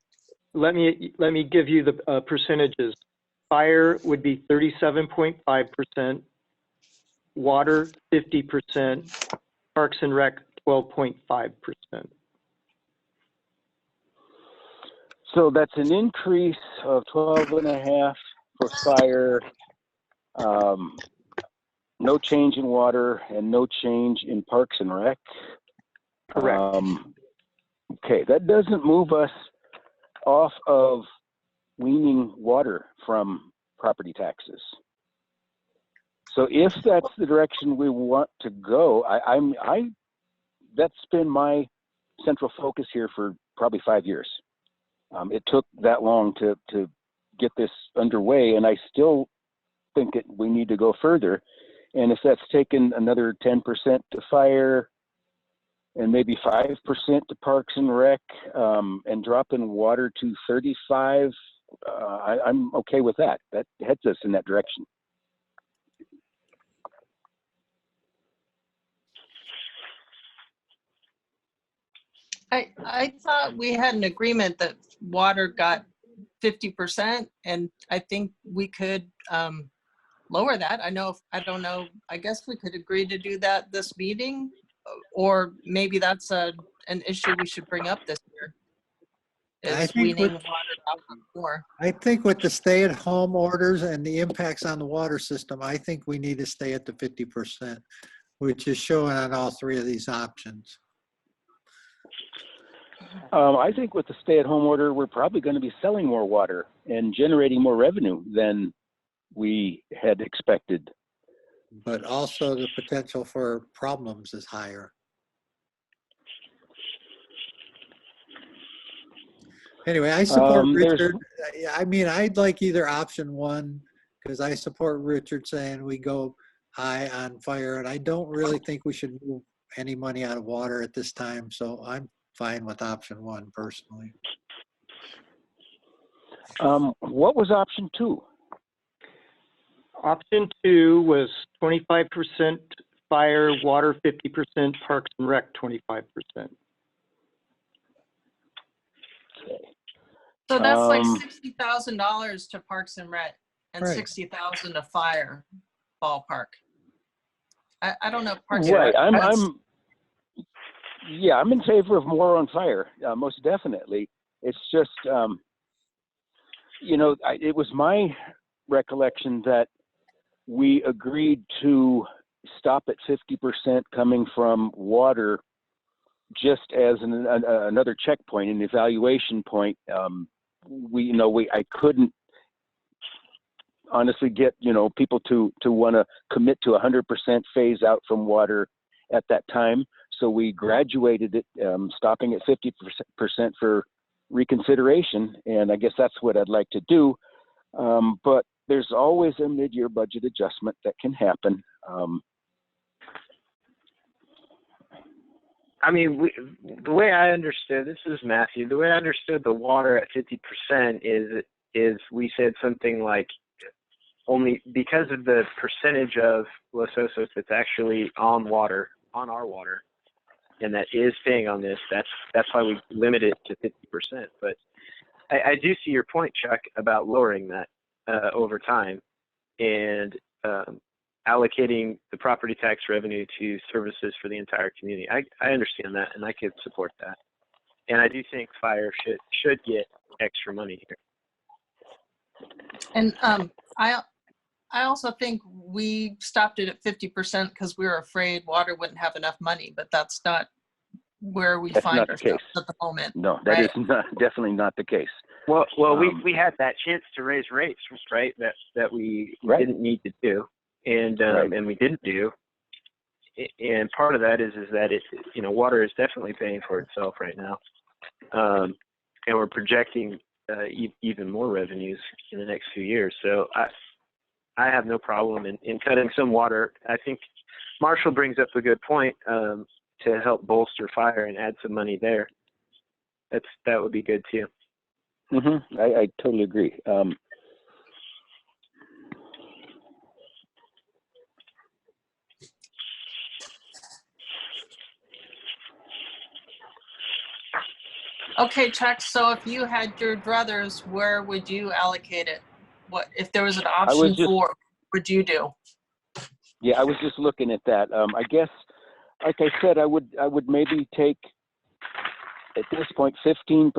Speaker 11: Let me give you the percentages. Fire would be 37.5%, water 50%, Parks and Rec 12.5%.
Speaker 4: So that's an increase of 12.5 for fire, no change in water, and no change in Parks and Rec.
Speaker 11: Correct.
Speaker 4: Okay, that doesn't move us off of weaning water from property taxes. So if that's the direction we want to go, that's been my central focus here for probably 5 years. It took that long to get this underway, and I still think we need to go further. And if that's taken another 10% to fire and maybe 5% to Parks and Rec, and dropping water to 35, I'm okay with that. That heads us in that direction.
Speaker 5: I thought we had an agreement that water got 50%, and I think we could lower that. I don't know. I guess we could agree to do that this meeting, or maybe that's an issue we should bring up this year. Is weaning water out more.
Speaker 1: I think with the stay-at-home orders and the impacts on the water system, I think we need to stay at the 50%, which is showing on all 3 of these options.
Speaker 4: I think with the stay-at-home order, we're probably going to be selling more water and generating more revenue than we had expected.
Speaker 1: But also the potential for problems is higher. Anyway, I support Richard. I mean, I'd like either option 1, because I support Richard saying we go high on fire, and I don't really think we should move any money out of water at this time. So I'm fine with option 1 personally.
Speaker 4: What was option 2?
Speaker 11: Option 2 was 25% fire, water 50%, Parks and Rec 25%.
Speaker 5: So that's like $60,000 to Parks and Rec and
Speaker 1: Right.
Speaker 5: $60,000 to fire, ballpark. I don't know if Parks and
Speaker 4: Right.
Speaker 5: Rec.
Speaker 4: I'm in favor of more on fire, most definitely. It's just, it was my recollection that we agreed to stop at 50% coming from water, just as another checkpoint, an evaluation point. I couldn't honestly get people to want to commit to 100% phase out from water at that time. So we graduated it, stopping at 50% for reconsideration, and I guess that's what I'd like to do. But there's always a mid-year budget adjustment that can happen.
Speaker 7: I mean, the way I understood, this is Matthew, the way I understood the water at 50% is we said something like only because of the percentage of Los Osos that's actually on our water, and that is staying on this, that's why we limit it to 50%. But I do see your point, Chuck, about lowering that over time and allocating the property tax revenue to services for the entire community. I understand that, and I could support that. And I do think fire should get extra money here.
Speaker 5: And I also think we stopped it at 50% because we were afraid water wouldn't have enough money, but that's not where we find ourselves at the moment.
Speaker 4: No, that is definitely not the case.
Speaker 7: Well, we had that chance to raise rates, right? That we didn't need to do, and we didn't do. And part of that is that water is definitely paying for itself right now, and we're projecting even more revenues in the next few years. So I have no problem in cutting some water. I think Marshall brings up a good point to help bolster fire and add some money there. That would be good too.
Speaker 4: I totally agree.
Speaker 5: Okay, Chuck, so if you had your druthers, where would you allocate it? What if there was an option for, what would you do?
Speaker 4: Yeah, I was just looking at that. I guess, like I said, I would maybe take, at this point, 15%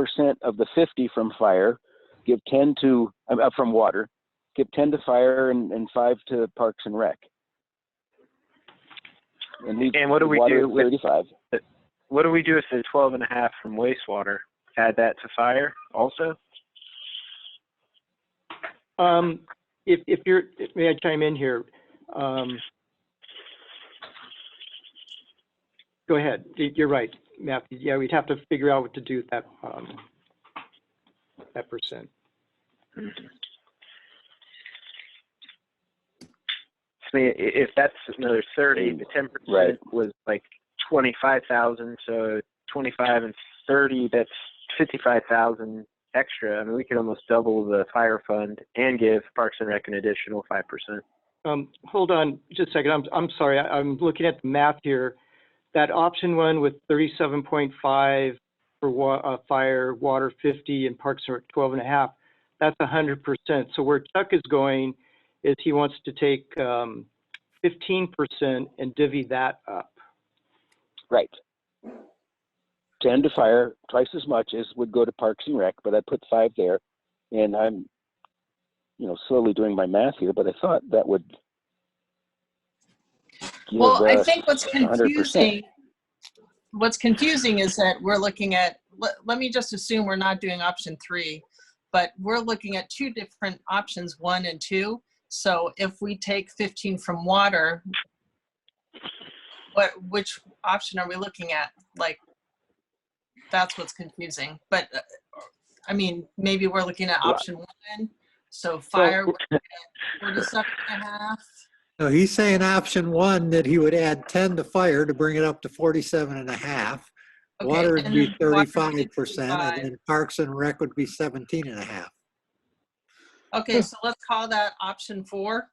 Speaker 4: of the 50 from fire, give 10 to, from water, give 10 to fire and 5 to Parks and Rec. And
Speaker 7: what do we do with
Speaker 4: 35.
Speaker 7: What do we do with the 12.5 from wastewater? Add that to fire also?
Speaker 11: If you're, may I chime in here? Go ahead. You're right, Matthew. Yeah, we'd have to figure out what to do with that that percent.
Speaker 7: I mean, if that's another 30, the 10% was like 25,000. So 25 and 30, that's 55,000 extra. I mean, we could almost double the fire fund and give Parks and Rec an additional 5%.
Speaker 11: Hold on just a second. I'm sorry. I'm looking at the math here. That option one with 37.5 for fire, water 50, and Parks and Rec 12.5, that's 100%. So where Chuck is going is he wants to take 15% and divvy that up.
Speaker 4: Right. 10 to fire, twice as much as would go to Parks and Rec, but I put 5 there, and I'm, slowly doing my math here, but I thought that would give
Speaker 5: I think what's
Speaker 4: 100%.
Speaker 5: confusing is that we're looking at, let me just assume we're not doing option 3, but we're looking at 2 different options, 1 and 2. So if we take 15 from water, which option are we looking at? Like, that's what's confusing. But I mean, maybe we're looking at option 1. So fire, 47.5.
Speaker 1: No, he's saying option 1 that he would add 10 to fire to bring it up to 47.5.
Speaker 5: Okay,
Speaker 1: Water would be
Speaker 5: then water would be
Speaker 1: 35%, and then Parks and Rec would be 17.5.
Speaker 5: Okay, so let's call that option 4.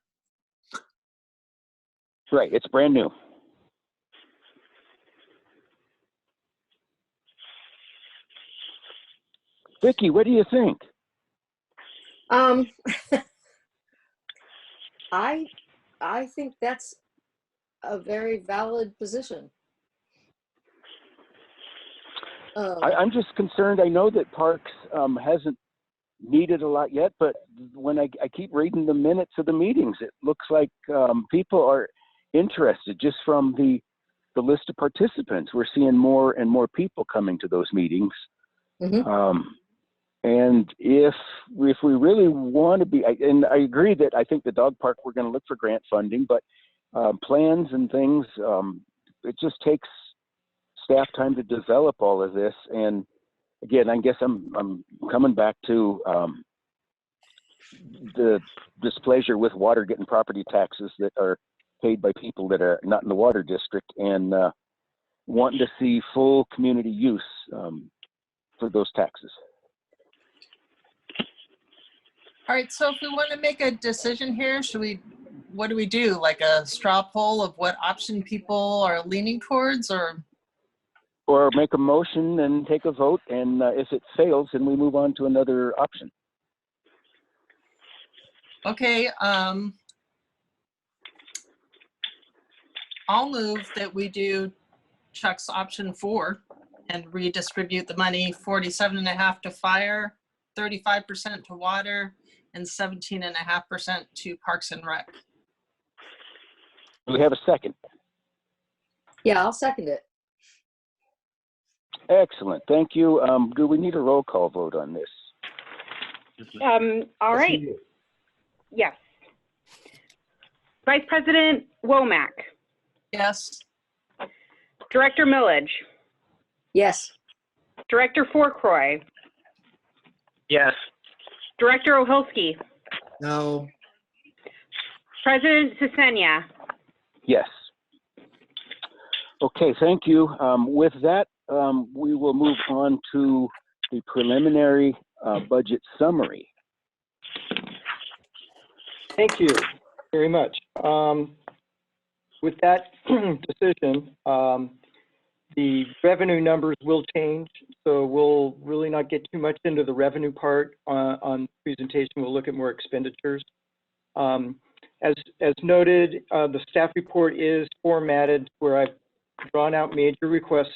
Speaker 4: Right, it's brand new. Vicki, what do you think?
Speaker 6: I think that's a very valid position.
Speaker 4: I'm just concerned. I know that Parks hasn't needed a lot yet, but when I keep reading the minutes of the meetings, it looks like people are interested just from the list of participants. We're seeing more and more people coming to those meetings. And if we really want to be, and I agree that I think the dog park, we're going to look for grant funding, but plans and things, it just takes staff time to develop all of this. And again, I guess I'm coming back to the displeasure with water getting property taxes that are paid by people that are not in the water district, and wanting to see full community use for those taxes.
Speaker 5: All right, so if we want to make a decision here, what do we do? Like a straw poll of what option people are leaning towards, or
Speaker 4: make a motion and take a vote, and if it fails, then we move on to another option.
Speaker 5: Okay, I'll move that we do Chuck's option 4 and redistribute the money, 47.5 to fire, 35% to water, and 17.5% to Parks and Rec.
Speaker 4: Do we have a second?
Speaker 6: Yeah, I'll second it.
Speaker 4: Excellent, thank you. Do we need a roll call vote on this?
Speaker 3: All right. Yes. Vice President Womack.
Speaker 5: Yes.
Speaker 3: Director Millage.
Speaker 6: Yes.
Speaker 3: Director Fourcroy.
Speaker 7: Yes.
Speaker 3: Director Ohilsky.
Speaker 1: No.
Speaker 3: President Sisenia.
Speaker 4: Yes. Okay, thank you. With that, we will move on to the preliminary budget summary.
Speaker 11: Thank you very much. With that decision, the revenue numbers will change, so we'll really not get too much into the revenue part on the presentation. We'll look at more expenditures. As noted, the staff report is formatted where I've drawn out major requests,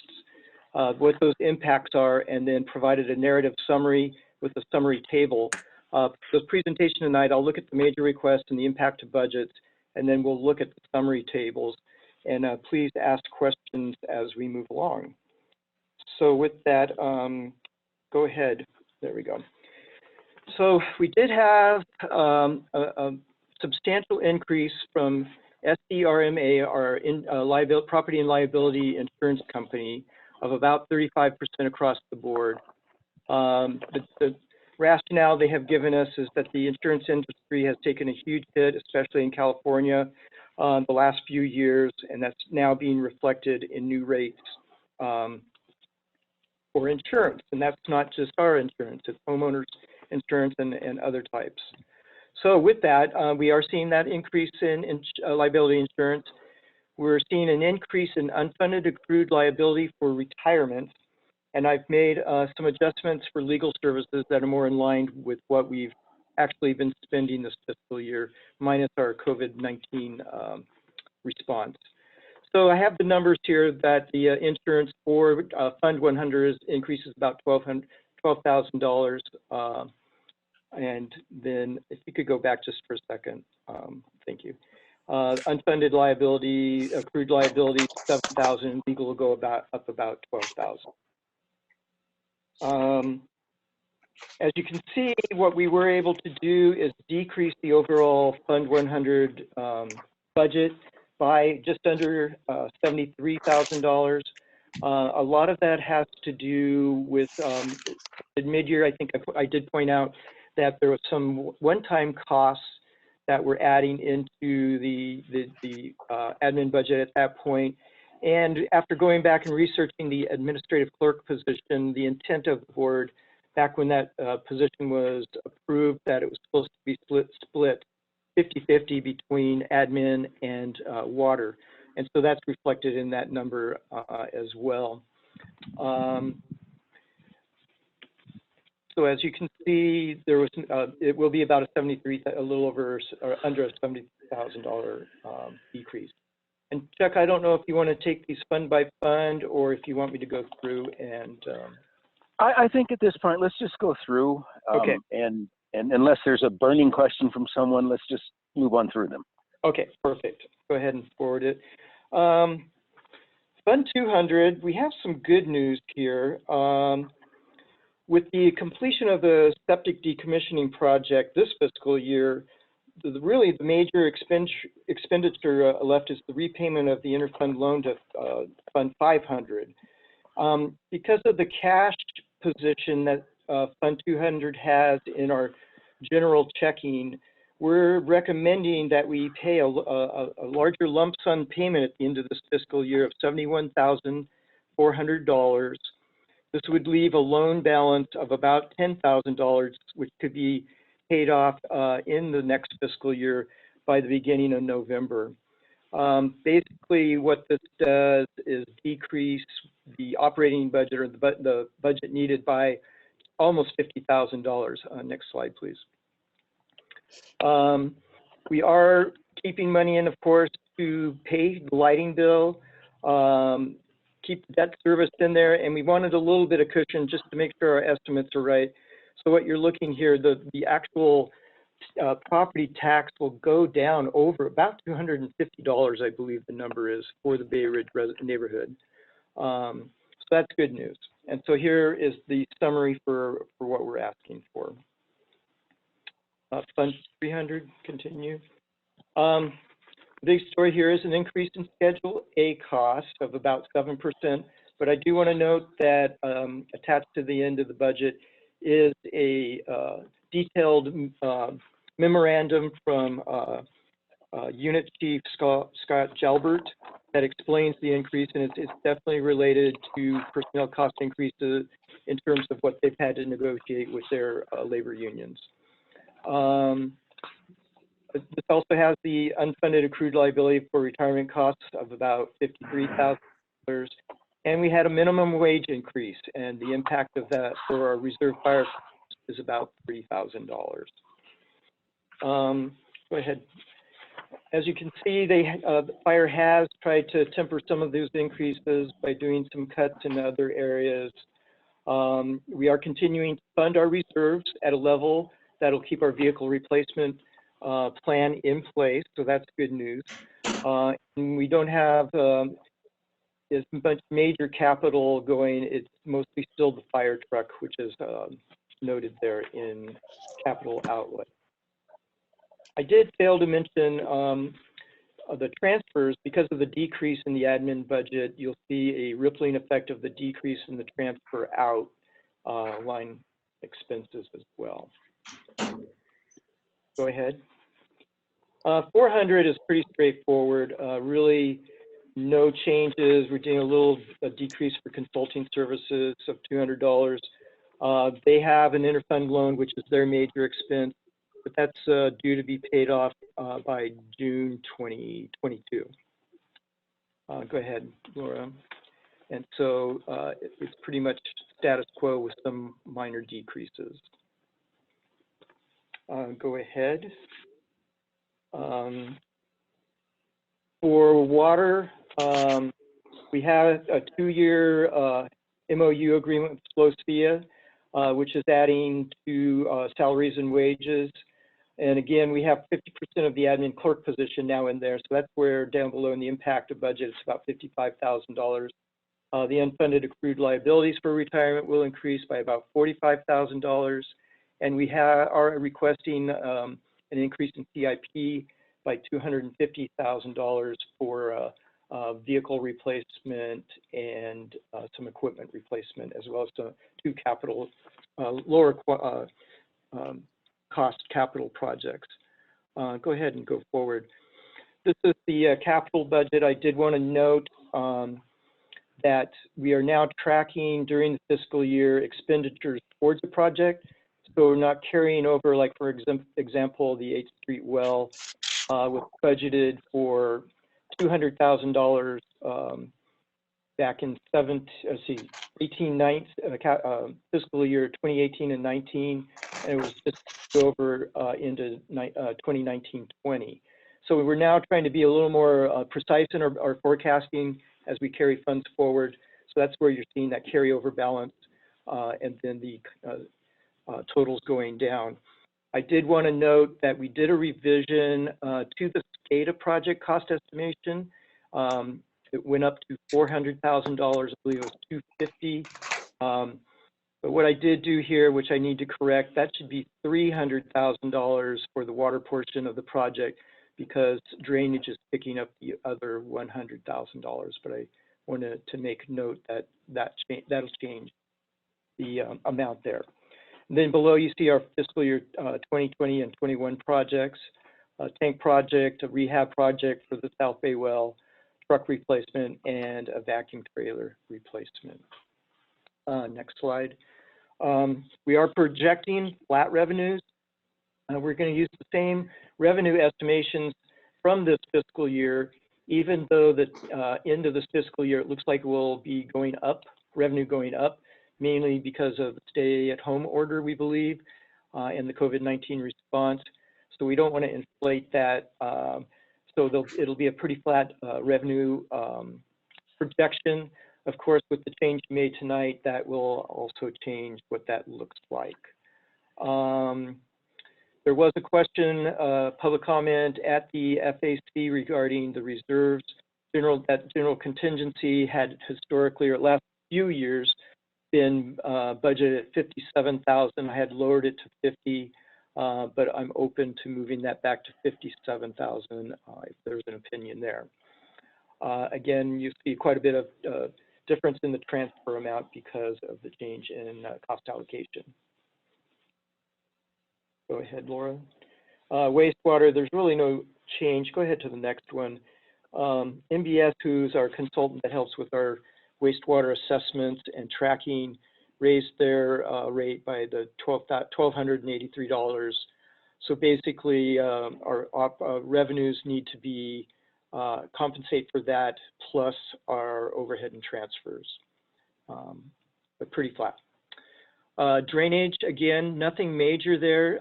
Speaker 11: what those impacts are, and then provided a narrative summary with a summary table. The presentation tonight, I'll look at the major requests and the impact of budgets, and then we'll look at the summary tables. And please ask questions as we move along. So with that, go ahead. There we go. So we did have a substantial increase from SDRMA, our property and liability insurance company, of about 35% across the board. The rationale they have given us is that the insurance industry has taken a huge hit, especially in California, the last few years, and that's now being reflected in new rates for insurance. And that's not just our insurance, it's homeowners insurance and other types. So with that, we are seeing that increase in liability insurance. We're seeing an increase in unfunded accrued liability for retirement. And I've made some adjustments for legal services that are more in line with what we've actually been spending this fiscal year, minus our COVID-19 response. So I have the numbers here that the insurance for Fund 100 increases about $12,000. And then if you could go back just for a second, thank you. Unfunded liability, accrued liability, 7,000. Legal will go up about 12,000. As you can see, what we were able to do is decrease the overall Fund 100 budget by just under $73,000. A lot of that has to do with mid-year. I think I did point out that there was some one-time costs that we're adding into the admin budget at that point. And after going back and researching the administrative clerk position, the intent of the board back when that position was approved, that it was supposed to be split 50-50 between admin and water. And so that's reflected in that number as well. So as you can see, there was it will be about a little over or under a $70,000 decrease. And Chuck, I don't know if you want to take these fund by fund or if you want me to go through and.
Speaker 4: I think at this point, let's just go through.
Speaker 11: Okay.
Speaker 4: And unless there's a burning question from someone, let's just move on through them.
Speaker 11: Okay, perfect. Go ahead and forward it. Fund 200, we have some good news here. With the completion of the septic decommissioning project this fiscal year, really the major expenditure left is the repayment of the interfund loan to Fund 500. Because of the cash position that Fund 200 has in our general checking, we're recommending that we pay a larger lump sum payment at the end of this fiscal year of $71,400. This would leave a loan balance of about $10,000, which could be paid off in the next fiscal year by the beginning of November. Basically, what this does is decrease the operating budget or the budget needed by almost $50,000. Next slide, please. We are keeping money in, of course, to pay the lighting bill, keep the debt service in there, and we wanted a little bit of cushion just to make sure our estimates are right. So what you're looking here, the actual property tax will go down over about $250, I believe the number is, for the Bay Ridge neighborhood. So that's good news. And so here is the summary for what we're asking for. Fund 300, continue. The big story here is an increase in Schedule A cost of about 7%, but I do want to note that attached to the end of the budget is a detailed memorandum from Unit Chief Scott Jalbert that explains the increase, and it's definitely related to personnel cost increases in terms of what they've had to negotiate with their labor unions. This also has the unfunded accrued liability for retirement costs of about $53,000. And we had a minimum wage increase, and the impact of that for our reserve fire is about $30,000. Go ahead. As you can see, the fire has tried to temper some of those increases by doing some cuts in other areas. We are continuing to fund our reserves at a level that'll keep our vehicle replacement plan in place, so that's good news. And we don't have as much major capital going. It's mostly still the fire truck, which is noted there in capital outlay. I did fail to mention the transfers. Because of the decrease in the admin budget, you'll see a rippling effect of the decrease in the transfer out line expenses as well. Go ahead. 400 is pretty straightforward. Really no changes. We're doing a decrease for consulting services of $200. They have an interfund loan, which is their major expense, but that's due to be paid off by June 2022. Go ahead, Laura. And so it's pretty much status quo with some minor decreases. Go ahead. For water, we have a 2-year MOU agreement with Slocia, which is adding to salaries and wages. And again, we have 50% of the admin clerk position now in there. So that's where down below in the impact of budget, it's about $55,000. The unfunded accrued liabilities for retirement will increase by about $45,000. And we are requesting an increase in CIP by $250,000 for vehicle replacement and some equipment replacement, as well as two capital, lower cost capital projects. Go ahead and go forward. This is the capital budget. I did want to note that we are now tracking during the fiscal year expenditures towards the project. So we're not carrying over, like for example, the 8th Street well was budgeted for $200,000 back in fiscal year 2018 and 19, and it was just over into 2019-20. So we're now trying to be a little more precise in our forecasting as we carry funds forward. So that's where you're seeing that carryover balance and then the totals going down. I did want to note that we did a revision to the SCADA project cost estimation. It went up to $400,000. I believe it was $250,000. But what I did do here, which I need to correct, that should be $300,000 for the water portion of the project, because drainage is picking up the other $100,000. But I wanted to make note that that'll change the amount there. And then below you see our fiscal year 2020 and 21 projects, a tank project, a rehab project for the South Bay well, truck replacement, and a vacuum trailer replacement. Next slide. We are projecting flat revenues. We're going to use the same revenue estimations from this fiscal year, even though the end of this fiscal year, it looks like we'll be going up, revenue going up, mainly because of the stay-at-home order, we believe, and the COVID-19 response. So we don't want to inflate that. So it'll be a pretty flat revenue projection. Of course, with the change made tonight, that will also change what that looks like. There was a question, public comment at the FAC regarding the reserves. That general contingency had historically, or last few years, been budgeted at $57,000. I had lowered it to $50,000, but I'm open to moving that back to $57,000 if there's an opinion there. Again, you see quite a bit of difference in the transfer amount because of the change in cost allocation. Go ahead, Laura. Wastewater, there's really no change. Go ahead to the next one. MBS, who's our consultant that helps with our wastewater assessments and tracking, raised their rate by the $1,283. So basically, our revenues need to be compensate for that plus our overhead and transfers, but pretty flat. Drainage, again, nothing major there,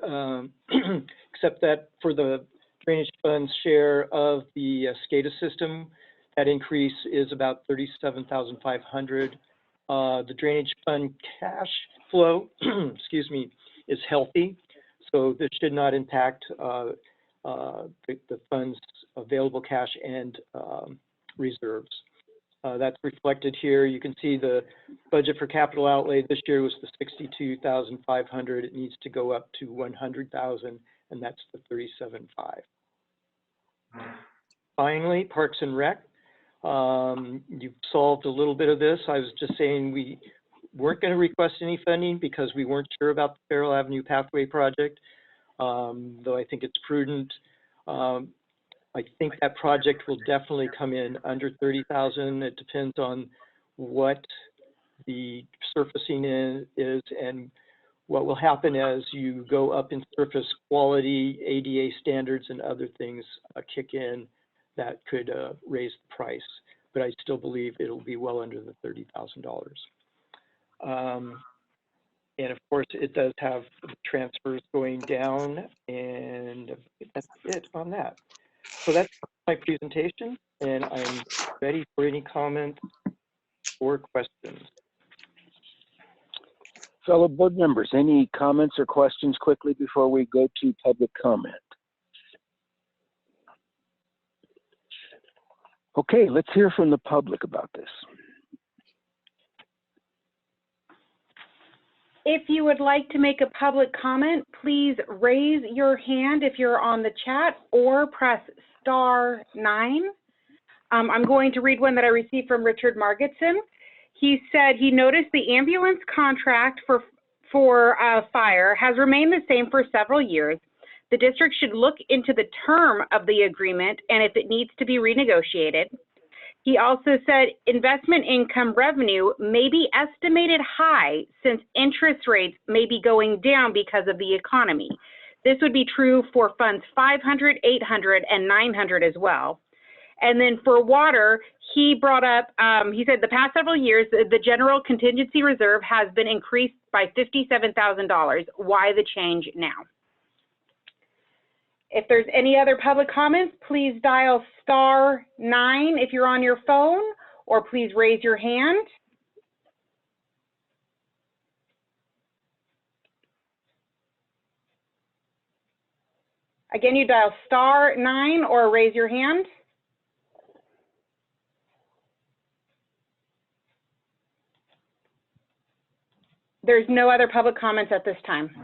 Speaker 11: except that for the drainage fund's share of the SCADA system, that increase is about $37,500. The drainage fund cash flow, excuse me, is healthy, so this should not impact the fund's available cash and reserves. That's reflected here. You can see the budget for capital outlay this year was the $62,500. It needs to go up to $100,000, and that's the $37,500. Finally, Parks and Rec. You've solved a little bit of this. I was just saying we weren't going to request any funding because we weren't sure about the Farrell Avenue Pathway project, though I think it's prudent. I think that project will definitely come in under 30,000. It depends on what the surfacing is and what will happen as you go up in surface quality, ADA standards, and other things kick in that could raise the price. But I still believe it'll be well under the $30,000. And of course, it does have transfers going down, and that's it on that. So that's my presentation, and I'm ready for any comments or questions.
Speaker 4: Fellow board members, any comments or questions quickly before we go to public comment? Okay, let's hear from the public about this.
Speaker 3: If you would like to make a public comment, please raise your hand if you're on the chat or press *9. I'm going to read one that I received from Richard Margetson. He said he noticed the ambulance contract for fire has remained the same for several years. The district should look into the term of the agreement and if it needs to be renegotiated. He also said investment income revenue may be estimated high since interest rates may be going down because of the economy. This would be true for funds 500, 800, and 900 as well. And then for water, he brought up, he said the past several years, the general contingency reserve has been increased by $57,000. Why the change now? If there's any other public comments, please dial *9 if you're on your phone, or please raise your hand. Again, you dial *9 or raise your hand. There's no other public comments at this time.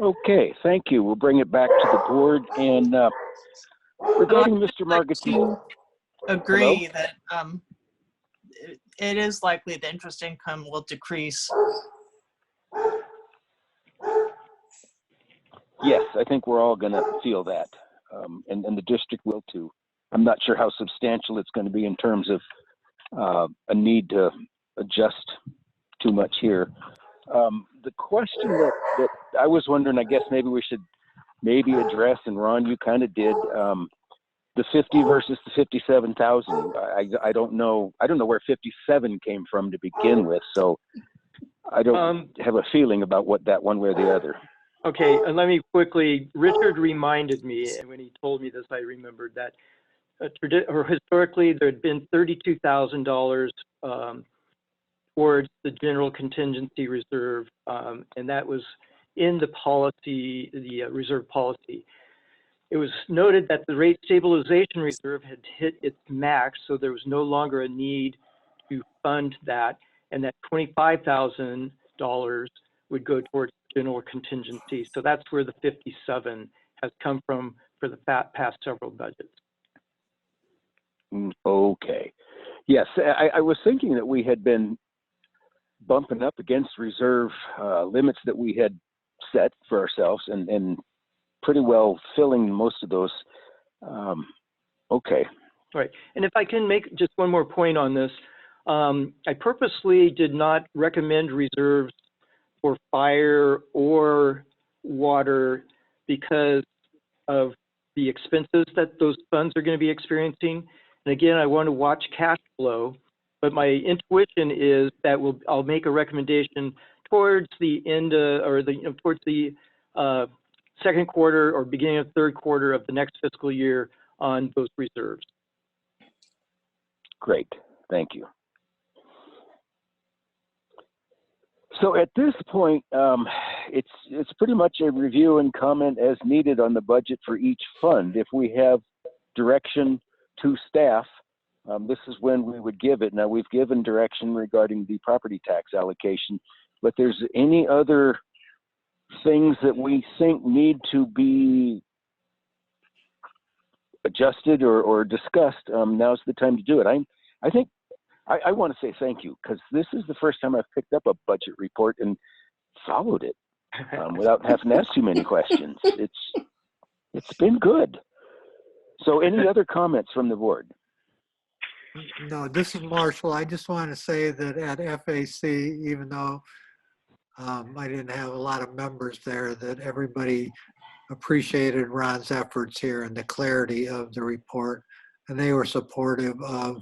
Speaker 4: Okay, thank you. We'll bring it back to the board. And regarding Mr. Margetson,
Speaker 5: agree that it is likely the interest income will decrease.
Speaker 4: Yes, I think we're all going to feel that, and the district will too. I'm not sure how substantial it's going to be in terms of a need to adjust too much here. The question that I was wondering, I guess maybe we should address, and Ron, you kind of did, the 50 versus the 57,000. I don't know where 57 came from to begin with, so I don't have a feeling about what that one way or the other.
Speaker 11: Okay, and let me quickly, Richard reminded me, and when he told me this, I remembered that historically there had been $32,000 towards the general contingency reserve, and that was in the policy, the reserve policy. It was noted that the rate stabilization reserve had hit its max, so there was no longer a need to fund that, and that $25,000 would go towards general contingency. So that's where the 57 has come from for the past several budgets.
Speaker 4: Okay. Yes, I was thinking that we had been bumping up against reserve limits that we had set for ourselves and pretty well filling most of those. Okay.
Speaker 11: All right. And if I can make just one more point on this, I purposely did not recommend reserves for fire or water because of the expenses that those funds are going to be experiencing. And again, I want to watch cash flow, but my intuition is that I'll make a recommendation towards the end towards the second quarter or beginning of third quarter of the next fiscal year on those reserves.
Speaker 4: Great, thank you. So at this point, it's pretty much a review and comment as needed on the budget for each fund. If we have direction to staff, this is when we would give it. Now, we've given direction regarding the property tax allocation, but there's any other things that we think need to be adjusted or discussed, now's the time to do it. I think I want to say thank you, because this is the first time I've picked up a budget report and followed it without having to ask too many questions. It's been good. So any other comments from the board?
Speaker 1: No, this is Marshall. I just want to say that at FAC, even though I didn't have a lot of members there, that everybody appreciated Ron's efforts here and the clarity of the report, and they were supportive of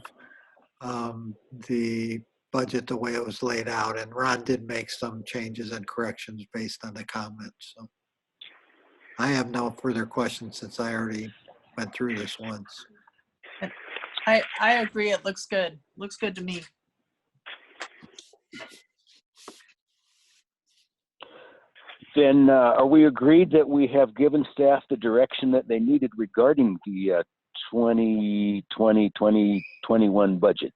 Speaker 1: the budget the way it was laid out. And Ron did make some changes and corrections based on the comments. So I have no further questions since I already went through this once.
Speaker 5: I agree. It looks good. Looks good to me.
Speaker 4: Then are we agreed that we have given staff the direction that they needed regarding the 2020-2021 budget?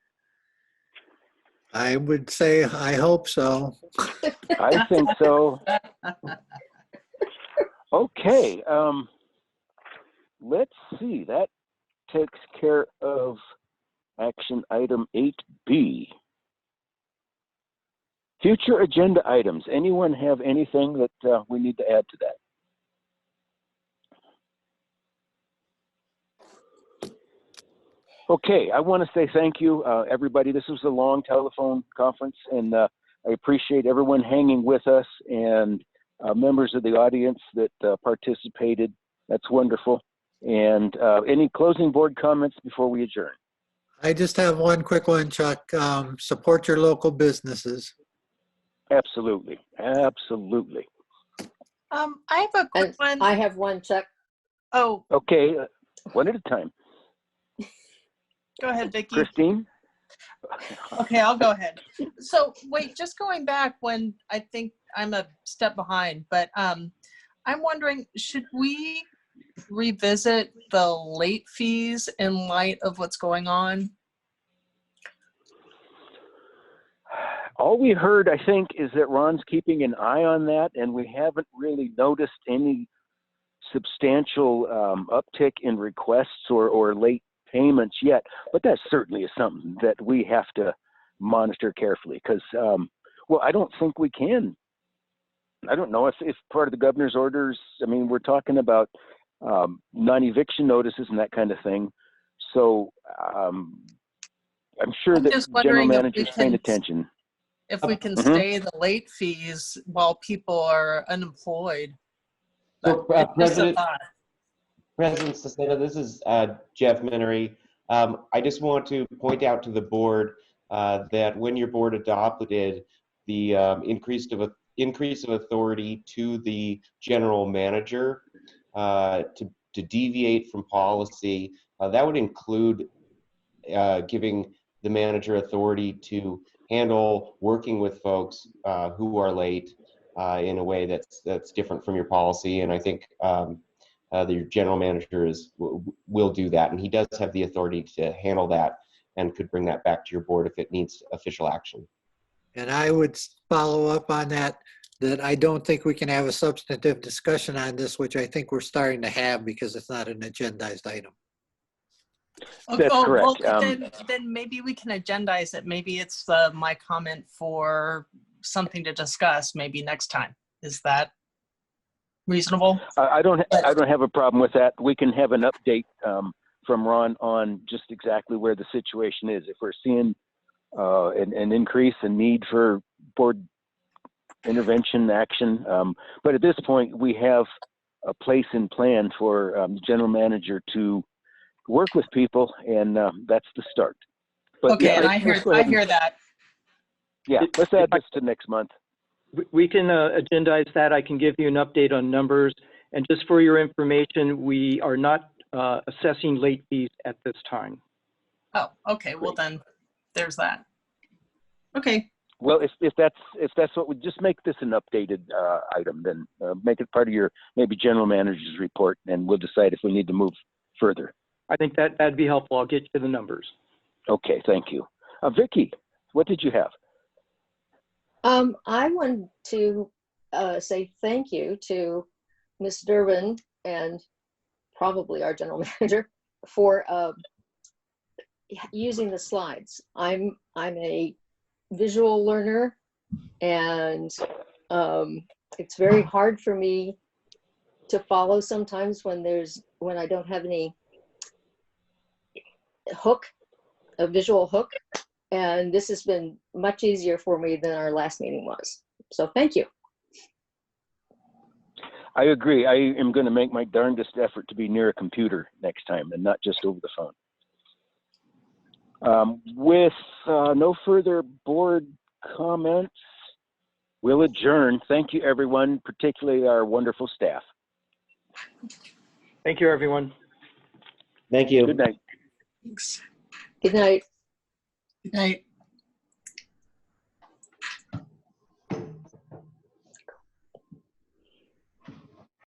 Speaker 1: I would say, I hope so.
Speaker 4: I think so. Okay, let's see. That takes care of action item 8B. Future agenda items. Anyone have anything that we need to add to that? Okay, I want to say thank you, everybody. This was a long telephone conference, and I appreciate everyone hanging with us, and members of the audience that participated. That's wonderful. And any closing board comments before we adjourn?
Speaker 1: I just have one quick one, Chuck. Support your local businesses.
Speaker 4: Absolutely, absolutely.
Speaker 5: I have a quick one.
Speaker 6: I have one, Chuck.
Speaker 5: Oh.
Speaker 4: Okay, one at a time.
Speaker 5: Go ahead, Vicki.
Speaker 4: Christine?
Speaker 5: Okay, I'll go ahead. So wait, just going back when I think I'm a step behind, but I'm wondering, should we revisit the late fees in light of what's going on?
Speaker 4: All we heard, I think, is that Ron's keeping an eye on that, and we haven't really noticed any substantial uptick in requests or late payments yet. But that certainly is something that we have to monitor carefully, because, well, I don't think we can. I don't know if part of the governor's orders, I mean, we're talking about non-eviction notices and that kind of thing. So I'm sure that general manager's paying attention.
Speaker 5: If we can stay the late fees while people are unemployed.
Speaker 2: So, President Cicetta, this is Jeff Minery. I just want to point out to the board that when your board adopted the increase of authority to the general manager to deviate from policy, that would include giving the manager authority to handle working with folks who are late in a way that's different from your policy. And I think the general manager will do that, and he does have the authority to handle that and could bring that back to your board if it needs official action.
Speaker 1: And I would follow up on that I don't think we can have a substantive discussion on this, which I think we're starting to have because it's not an agendized item.
Speaker 11: That's correct.
Speaker 5: Well, then maybe we can agendize it. Maybe it's my comment for something to discuss maybe next time. Is that? reasonable.
Speaker 4: I don't have a problem with that. We can have an update from Ron on just exactly where the situation is. If we're seeing an increase in need for board intervention action, but at this point we have a place and plan for the general manager to work with people, and that's the start. But
Speaker 5: Okay,
Speaker 4: yeah,
Speaker 5: and I hear that.
Speaker 4: Yeah, let's add this to next month.
Speaker 11: We can agendize that. I can give you an update on numbers. And just for your information, we are not assessing late fees at this time.
Speaker 5: Oh, okay. Well, then there's that. Okay.
Speaker 4: Well, if that's what we just make this an updated item, then make it part of your maybe general manager's report, and we'll decide if we need to move further.
Speaker 11: I think that'd be helpful. I'll get you the numbers.
Speaker 4: Okay, thank you. Vicki, what did you have?
Speaker 6: I wanted to say thank you to Ms. Durbin and probably our general manager for using the slides. I'm a visual learner, and it's very hard for me to follow sometimes when I don't have any a visual hook. And this has been much easier for me than our last meeting was. So thank you.
Speaker 4: I agree. I am going to make my darndest effort to be near a computer next time and not just over the phone. With no further board comments, we'll adjourn. Thank you, everyone, particularly our wonderful staff.
Speaker 11: Thank you, everyone.
Speaker 2: Thank you.
Speaker 4: Good night.
Speaker 5: Thanks.
Speaker 6: Good night.
Speaker 5: Good night.